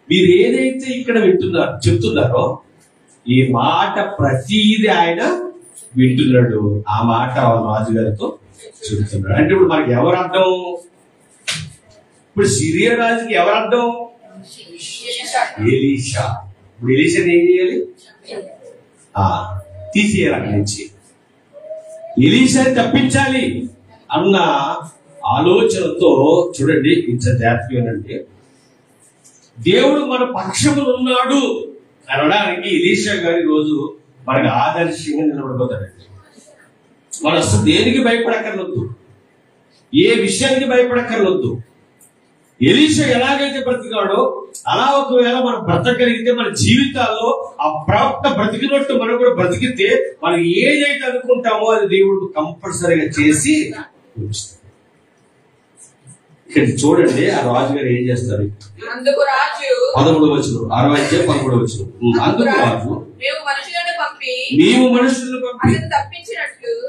[SPEAKER 1] మీరు ఏదైతే ఇక్కడ చెప్తున్నారో ఈ మాట ప్రతిదీ ఆయన వింటున్నాడు. ఆ మాట రాజుగారితో చెబుతున్నాడు. అంటే ఇప్పుడు మనకి ఎవరు అర్థం? ఇప్పుడు సిరియా రాజుకి ఎవరు అర్థం? ఎలీషా. ఇప్పుడు ఎలీషాని ఏం చేయాలి? తీసేయాలి అక్కడి నుంచి, ఎలీషాని తప్పించాలి అన్న ఆలోచనతో చూడండి ఇంత జాగ్రత్తగా అంటే, దేవుడు మన పక్షములు ఉన్నాడు అనడానికి ఎలీషా గారి రోజు మనకు ఆదర్శంగా నిలబడిపోతాడండి. మనం అసలు దేనికి భయపడక్కర్లొద్దు, ఏ విషయానికి భయపడక్కర్లొద్దు. ఎలీషా ఎలాగైతే బ్రతికాడో అలా ఒకవేళ మనం బ్రతకగలిగితే మన జీవితాల్లో ఆ ప్రవక్త బ్రతికినట్టు మనం కూడా బ్రతికితే మనం ఏదైతే అనుకుంటామో అది దేవుడు కంపల్సరీగా చేసి ఉంచుతాడు. ఇక్కడ చూడండి, ఆ రాజుగారు ఏం చేస్తారు? 13వ వచనం, 6వ అధ్యాయం 13వ వచనం. అందుకు రాజు, మేము మనుషులను పంపి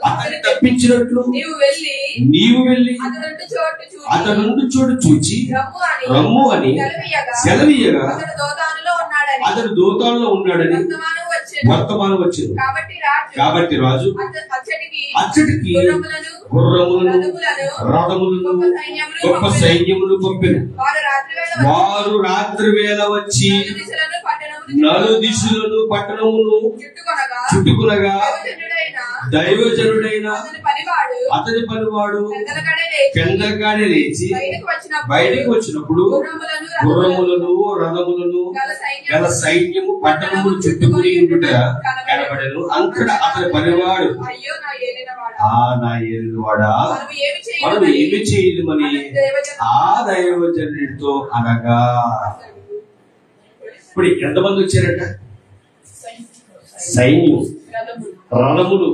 [SPEAKER 1] అతన్ని తప్పించినట్లు నీవు వెళ్ళి అతనుండు చోటు చూచి రమ్ము అని సెలవీయగా అతడు దోతానులో ఉన్నాడని వర్తమానం వచ్చింది. కాబట్టి రాజు అచ్చటికి గుర్రములను రథములను గొప్ప సైన్యములు పంపిన. వారు రాత్రి వేళ వచ్చి నలు దిశలను పట్టణమును చుట్టుకునగా దైవజనుడైన అతని పనివాడు పెందలగానే లేచి బయటికి వచ్చినప్పుడు గుర్రములను రథములను గల సైన్యము పట్టణములు చుట్టుకుని ఉండుట కనబడెను. అంతటా అతని పనివాడు, నా ఏలినవాడా, మనం ఏమి చేయలేమని ఆ దైవజనుడితో అనగా. ఇప్పుడు ఎంతమంది వచ్చారట? సైన్యం, రథములు,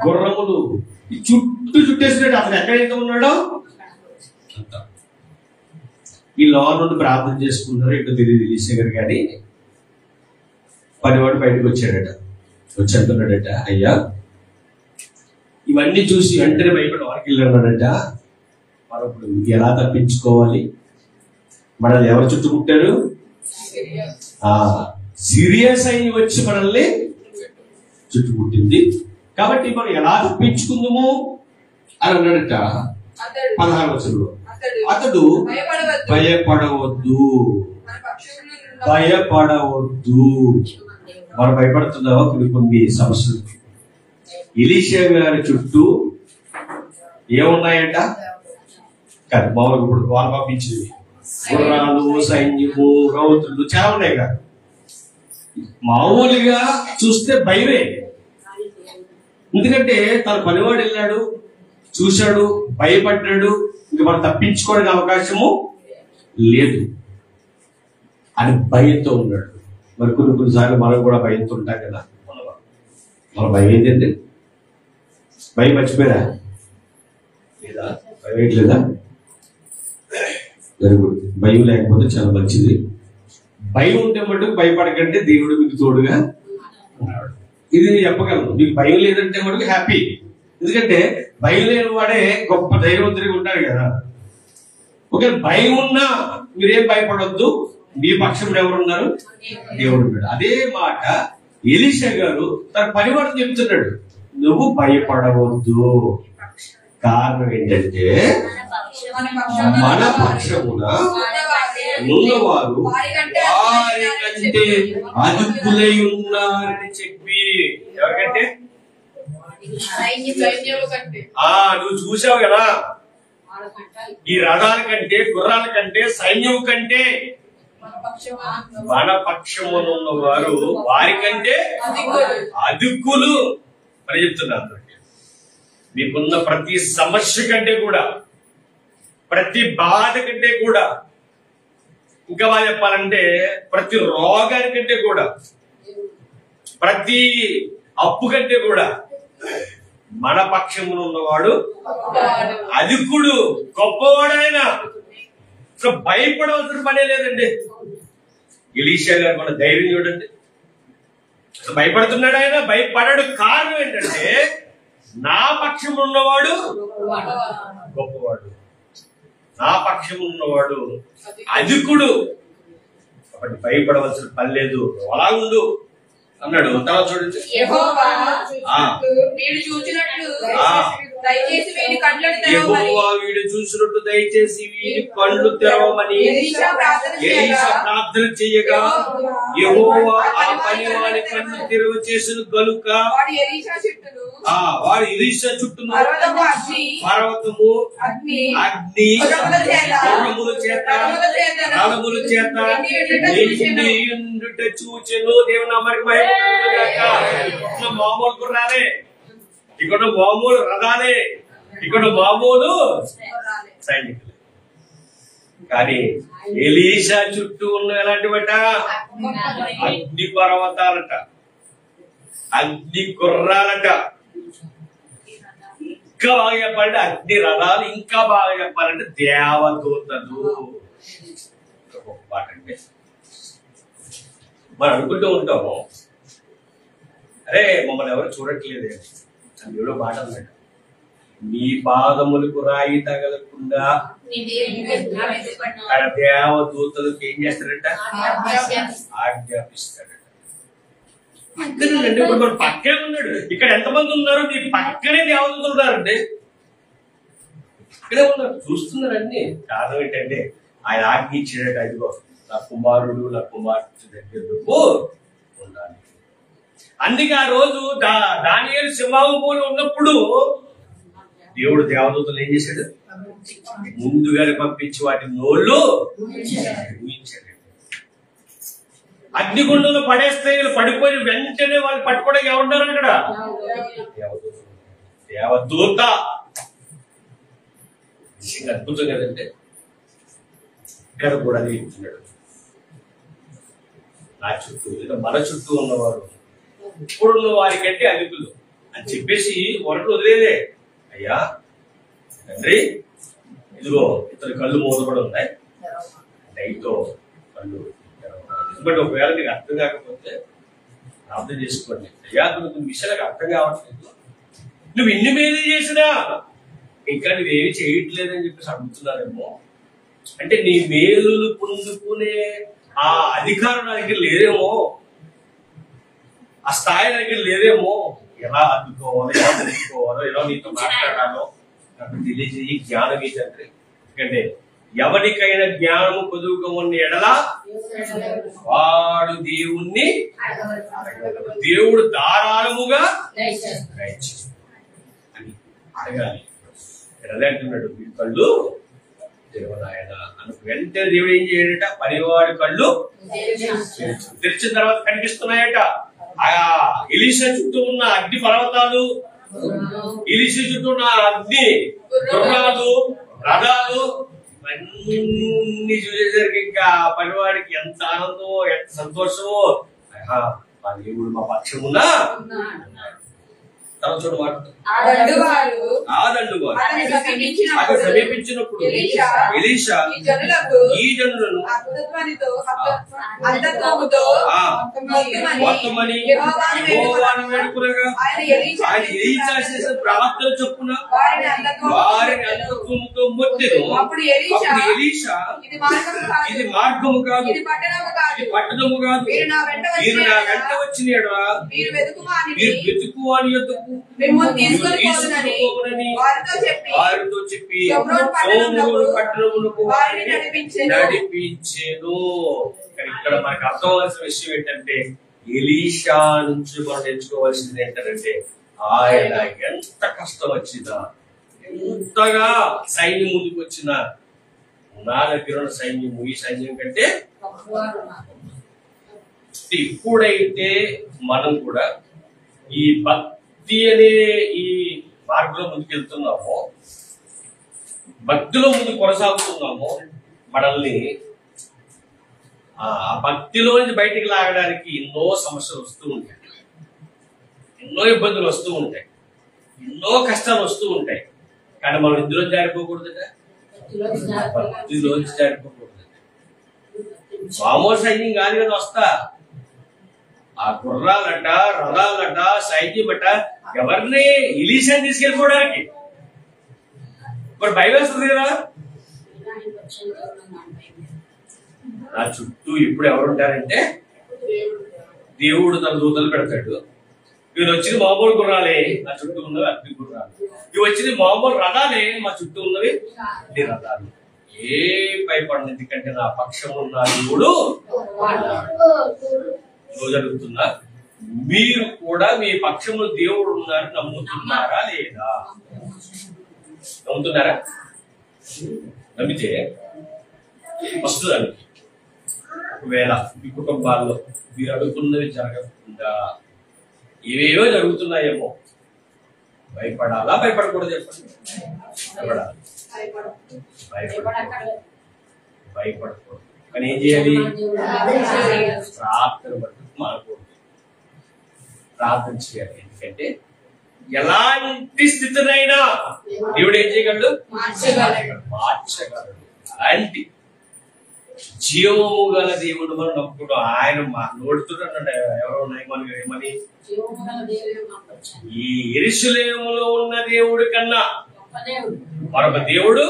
[SPEAKER 1] గుర్రములు చుట్టేసినట్టు. అతను ఎక్కడైతే ఉన్నాడో ఈ లోన్ నుండి ప్రార్థన చేసుకున్నారో ఇక్కడ తెలియదు ఎలీషా గారు. కానీ పనివాడు బయటకు వచ్చాడట. వచ్చి అంటున్నాడట, అయ్యా ఇవన్నీ చూసి వెంటనే భయపడి వారికి వెళ్ళాడట, మనం ఇప్పుడు ఎలా తప్పించుకోవాలి? మనల్ని ఎవరు చుట్టుకుంటారు? సిరియా సైన్యం వచ్చి మనల్ని చుట్టుముట్టింది, కాబట్టి మనం ఎలా తప్పించుకుందాము అని అన్నాడట. 16వ వచనంలో అతడు భయపడవద్దు, భయపడవద్దు. మనం భయపడుతున్నావా? కొన్ని సమస్యలు. ఎలీషా గారి చుట్టూ ఏమున్నాయట? కాదు, మామూలుగా ఇప్పుడు వాళ్ళు పంపించింది గుర్రాలు, సైన్యము, రౌతులు చాలా ఉన్నాయి కదా. మామూలుగా చూస్తే భయమే. ఎందుకంటే తన పనివాడు వెళ్ళాడు, చూశాడు, భయపడ్డాడు. ఇంక మనం తప్పించుకోవడానికి అవకాశము లేదు అని భయంతో ఉన్నాడు. మరి కొన్నిసార్లు మనం కూడా భయంతో ఉంటాం కదా. మన భయం ఏంటంటే, భయం మర్చిపోయారా? లేదా భయం ఏంట్లేదా? Very good. భయం లేకపోతే చాలా మంచిది. భయం ఉంటే మటుకు భయపడకంటే దేవుడు మీకు తోడుగా ఉన్నాడు. ఇది నేను చెప్పగలను. మీకు భయం లేదంటే మటుకు హ్యాపీ. ఎందుకంటే భయం లేని వాడే గొప్ప ధైర్యవంతుడిగా ఉంటాడు కదా. ఓకే, భయం ఉన్నా మీరేం భయపడొద్దు. మీ పక్షంలో ఎవరున్నారు? దేవుడు ఉన్నాడు. అదే మాట ఎలీషా గారు తన పనివాడు చెప్తున్నాడు, నువ్వు భయపడవద్దు. కారణం ఏంటంటే మన పక్షమున ఉన్నవారు వారి కంటే అదుపులై ఉన్నారని చెప్పి. ఎవరికంటే? నువ్వు చూసావు కదా, ఈ రథాల కంటే, గుర్రాల కంటే, సైన్యం కంటే మన పక్షమునున్న వారు వారికంటే అదుకులు అని చెప్తున్నారు. మీకున్న ప్రతి సమస్య కంటే కూడా, ప్రతి బాధ కంటే కూడా, ఇంకా బాగా చెప్పాలంటే ప్రతి రోగానికంటే కూడా, ప్రతి అప్పు కంటే కూడా మన పక్షమున ఉన్నవాడు అధికుడు, గొప్పవాడైన. సో భయపడవలసిన పనే లేదండి. ఎలీషా గారు మన ధైర్యం చూడండి. భయపడుతున్నాడు ఆయన, భయపడాడు. కారణం ఏంటంటే నా పక్షం ఉన్నవాడు గొప్పవాడు, నా పక్షం ఉన్నవాడు అధికుడు. కాబట్టి భయపడవలసిన పని లేదు, అలా ఉండు అన్నాడు. తర్వాత చూడండి, యెహోవా వీడు చూసినట్లు దయచేసి వీడి కళ్ళు తెరవమని ఎలీషా ప్రార్థన చేయగా, యెహోవా ఆ పనివాడి కళ్ళు తెరవ చేసిన గనుక వాడు ఎలీషా చుట్టూ పర్వతము, అగ్ని, గుర్రముల చేత, రథముల చేత చూచెను. దేవుని నామానికి మహిమ కలుగును గాక. మామూలు గుర్రాలే, ఇక్కడ మామూలు రథాలే, ఇక్కడ మామూలు సైనికులే. కానీ ఎలీషా చుట్టూ ఉన్న ఎలాంటివట? అగ్ని పర్వతాలట, అగ్ని గుర్రాలట. ఇంకా బాగా చెప్పాలంటే అగ్ని రథాలు, ఇంకా బాగా చెప్పాలంటే దేవదూతలు. అంటే మనం అనుకుంటూ ఉంటాము, అరే మమ్మల్ని ఎవరు చూడట్లేదే. దేవుడు మాట అన్నాడు, మీ పాదములకు రాయి తగలకుండా తన దేవదూతలకు ఏం చేస్తాడంట? ఆజ్ఞాపిస్తాడట. పక్కనండి, ఇప్పుడు మన పక్కనే ఉన్నాడు. ఇక్కడ ఎంతమంది ఉన్నారు? మీ పక్కనే దేవదూతలు ఉన్నారండి, ఇక్కడే ఉన్నారు, చూస్తున్నారండి. కారణం ఏంటంటే ఆయన ఆజ్ఞ ఇచ్చాడట, ఇదిగో నా కుమారుడు, నా కుమార్తె దగ్గరకు ఉండాలి. అందుకే ఆ రోజు దానియేలు సింహాసనంలో ఉన్నప్పుడు దేవుడు దేవదూతలు ఏం చేశాడు? ముందుగానే పంపించి వాటి నోళ్ళు ఊహించాడు. అగ్నిగుండంలో పడేస్తే పడిపోయి వెంటనే వాళ్ళు పట్టుకోవడానికి ఎవరున్నారు అక్కడ? దేవదూత. అద్భుతం కదంటే. ఇక్కడ కూడా అది చెప్తున్నాడు, నా చుట్టూ లేదా మన చుట్టూ ఉన్నవారు ఇప్పుడున్న వారికంటే అధికులు అని చెప్పేసి వరకు వదిలేదే. అయ్యా తండ్రి, ఇదిగో ఇతని కళ్ళు మూతపడి ఉన్నాయి, దయతో కళ్ళు. ఎందుకంటే ఒకవేళ నీకు అర్థం కాకపోతే అర్థం చేసుకోండి. అయ్యా కొన్ని విషయాలకు అర్థం కావట్లేదు, నువ్వు ఇన్ని మేలు చేసినా ఇంకా నువ్వేమి చేయట్లేదని చెప్పేసి అడుగుతున్నారేమో. అంటే నీ మేలులు పొందుకునే ఆ అధికారం నా దగ్గర లేదేమో, ఆ స్థాయి నా దగ్గర లేదేమో. ఎలా అందుకోవాలో, ఎలా తెలుసుకోవాలో, ఎలా నీతో మాట్లాడాలో నాకు తెలియజేయి. జ్ఞానం ఈ తండ్రి. ఎందుకంటే ఎవరికైనా జ్ఞానము పొదువుగా ఉన్న ఎడల వాడు దేవుణ్ణి దేవుడు ధారాళముగా అని అడగాలి. అదే అంటున్నాడు, మీ కళ్ళు తెరవనాయన అన్న వెంటనే దేవుడు ఏం చేయడట? పనివాడి కళ్ళు తెరిచిన తర్వాత కనిపిస్తున్నాయట. ఆ ఎలీషా చుట్టూ ఉన్న అగ్ని పర్వతాలు, ఎలీషా చుట్టూ ఉన్న అగ్ని గుర్రాలు, రథాలు ఇవన్నీ చూసేసరికి ఇంకా పనివాడికి ఎంత ఆనందమో, ఎంత సంతోషమో. మా దేవుడు మా పక్షమున్నా చూడు మాట. సమీపించినప్పుడు ఎలీషా ఈ జనులను మొత్తమని వేడుకునగా ఆయన ఎలీషా చేసిన ప్రార్థన చొప్పున వారిని అంతత్వముతో మొత్తెను. అప్పుడు ఎలీషా ఇది మార్గము కాదు, ఇది పట్టణము కాదు, మీరు నా వెంట వచ్చిన మీరు వెతుకు అని యొద్దకు వారితో చెప్పి పట్టణములకు నడిపించేను. ఇక్కడ మనకు అర్థమవలసిన విషయం ఏంటంటే, ఎలీషా నుంచి మనం నేర్చుకోవాల్సింది ఏంటంటే, ఆయన ఎంత కష్టం వచ్చినా, ఎంతగా సైన్యం ముందుకు వచ్చినా, నా దగ్గర ఉన్న సైన్యము ఈ సైన్యం కంటే ఎప్పుడైతే మనం కూడా ఈ భక్తి అనే ఈ మార్గంలో ముందుకెళ్తున్నామో, భక్తిలో ముందు కొనసాగుతున్నామో, మనల్ని ఆ భక్తిలో నుంచి బయటికి లాగడానికి ఎన్నో సమస్యలు వస్తూ ఉంటాయి, ఎన్నో ఇబ్బందులు వస్తూ ఉంటాయి, ఎన్నో కష్టాలు వస్తూ ఉంటాయి. కానీ మనం ఇందులో జారిపోకూడదట, భక్తిలోంచి జారిపోకూడదట. మామూలు సైన్యం కాదు కదా వస్తా. ఆ గుర్రాలట, రథాలట, సైన్యం అట ఎవరిని ఎలీషాని తీసుకెళ్ళిపోవడానికి. మరి భయం వేస్తుంది కదా. నా చుట్టూ ఇప్పుడు ఎవరుంటారంటే దేవుడు తన దూతలు పెడతాడు. ఇవి వచ్చిన మామూలు గుర్రాలే, నా చుట్టూ ఉన్నవి అగ్ని గుర్రాలు. ఇవి వచ్చిన మామూలు రథాలే, మా చుట్టూ ఉన్నవి అగ్ని రథాలు. ఏ భయపడను, ఎందుకంటే నా పక్షం ఉన్న దేవుడు జరుగుతుందా. మీరు కూడా మీ పక్షంలో దేవుడు ఉన్నారు నమ్ముతున్నారా లేదా? నమ్ముతున్నారా? నమ్మితే వస్తుందండి. ఒకవేళ మీ కుటుంబాల్లో మీరు అడుగుతున్నవి జరగకుండా ఏవేవో జరుగుతున్నాయేమో, భయపడాలా భయపడకూడదు చెప్పండి? భయపడకూడదు. కానీ ఏం చేయాలి? ప్రార్థన బట్టి మానకూడదు, ప్రార్థన చేయాలి. ఎందుకంటే ఎలాంటి స్థితినైనా దేవుడు ఏం చేయగలడు? మార్చగలడు. అలాంటి జీవము గల దేవుడు మనం నమ్ముకుంటాం. ఆయన నోడుతున్నాడు. ఎవరో ఏమని, ఈ యెరూషలేములో ఉన్న దేవుడి కన్నా మరొక దేవుడు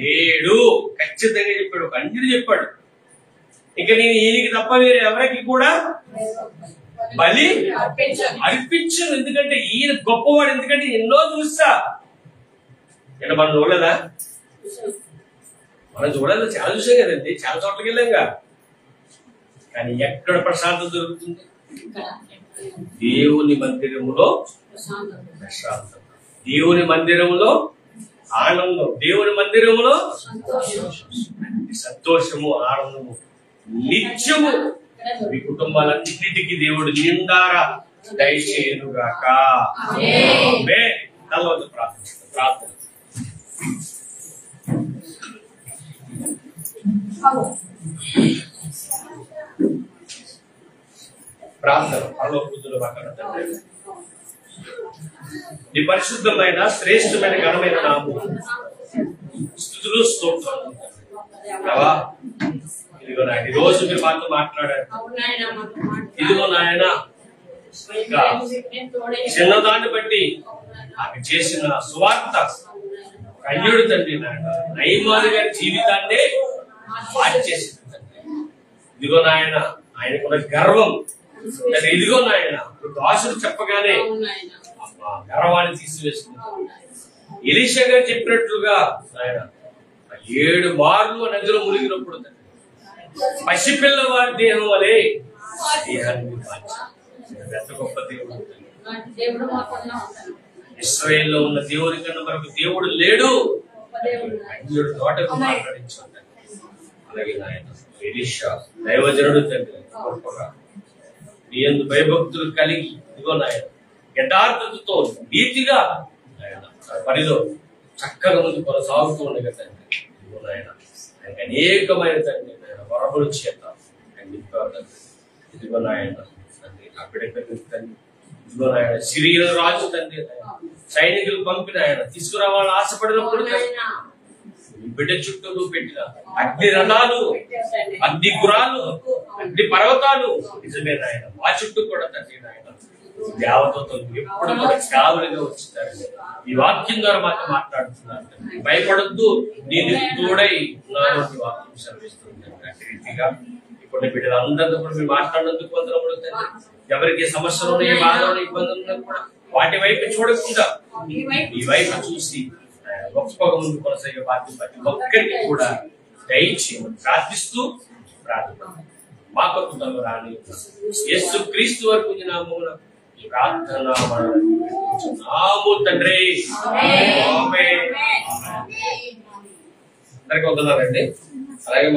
[SPEAKER 1] లేడు. ఖచ్చితంగా చెప్పాడు, కంటిని చెప్పాడు. ఇంకా నేను ఈయనకి తప్ప వేరే ఎవరికి కూడా బలి అర్పించను. ఎందుకంటే ఈయన గొప్పవాడు. ఎందుకంటే ఎన్నో చూస్తా. అంటే మనం చూడలేదా? మనం చూడాలి, చాలా చూసాం కదండి, చాలా చోట్లకి వెళ్ళాంగా. కానీ ఎక్కడ ప్రశాంతత దొరుకుతుంది? దేవుని మందిరములో ప్రశాంతత, దేవుని మందిరములో ఆనందం, దేవుని మందిరములో సంతోషము, ఆనందము నిత్యము మీ కుటుంబాలన్నిటికీ దేవుడు నిండారా దయచేయునుగాక. ఆమేన్. తలవంచు ప్రార్థన. ప్రార్థన. పరలోకపుత్రుల పక్కన తండ్రి, నీ పరిశుద్ధమైన శ్రేష్టమైన ఘనమైన నామము స్తుతులు స్తోత్రాలు ప్రభా. ఇదిగో నాయన, ఈ రోజు మీరు మాతో మాట్లాడారు. ఇదిగో నాయన, ఇంకా చిన్నదాన్ని బట్టి ఆమె చేసిన సువార్త కన్యుడు తండ్రి నాయన నయమాను గారి జీవితాన్నే మార్చేసింది తండ్రి. ఇదిగో నాయన, ఆయనకున్న గర్వం తండ్రి, ఇదిగో నాయన దాసుడు చెప్పగానే గర్వాన్ని తీసివేస్తుంది. ఎలీషా గారు చెప్పినట్లుగా ఆయన 7 మార్లు నదిలో మునిగినప్పుడు పసిపిల్ల వారి దేహం వలె దేహాన్ని ఎంత గొప్ప దేవుడు. ఇశ్రాయేలులో ఉన్న దేవుని కన్నా మరొక దేవుడు లేడు. అన్యుడు తోటకు మాట్లాడించాడు. అలాగే నాయన ఎలీషా దైవజనుడు తండ్రి, గొప్పగా నీ యందు భయభక్తులు కలిగి ఇదిగో నాయన యథార్థతతో నీతిగా ఆయన పనిలో చక్కగా ముందు కొనసాగుతూ ఉండగా తండ్రి, ఇదిగో నాయన ఆయనకు అనేకమైన తండ్రి వరముల చేత ఇదిగో నాయన తండ్రి నా బిడ్డ తండ్రి, ఇదిగో నాయన సిరియా రాజు తండ్రి సైనికులు పంపిన ఆయన తీసుకురావాలని ఆశపడినప్పుడు బిడ్డ చుట్టూ నువ్వు పెట్టిన అగ్ని రథాలు, అగ్ని గురాలు, అగ్ని పర్వతాలు నిజమే నాయన మా చుట్టూ కూడా తండ్రి నాయన దేవతతో ఎప్పుడు కూడా కావలిగా వచ్చిందండి. ఈ వాక్యం ద్వారా మాతో మాట్లాడుతున్నారు. భయపడద్దు, నేను తోడై ఉన్నాను వాక్యం సెలవిస్తుంది. అట్టి రీతిగా ఇప్పుడు బిడ్డలందరితో కూడా మీరు మాట్లాడినందుకు వందనములు తండ్రి. ఎవరికి సమస్యలు ఉన్నాయి, బాధలు, ఇబ్బందులు ఉన్నా కూడా వాటి వైపు చూడకుండా ఈ వైపు చూసి గొప్పగా ముందు కొనసాగే బాధ్యత ప్రతి ఒక్కరికి కూడా దయచేయమని ప్రార్థిస్తూ మా కొత్తలో రాని యేసు క్రీస్తు వరకు నామమున ప్రార్థన నాము తండ్రి. ఆమేన్. అందరికీ వందనాలండి. అలాగే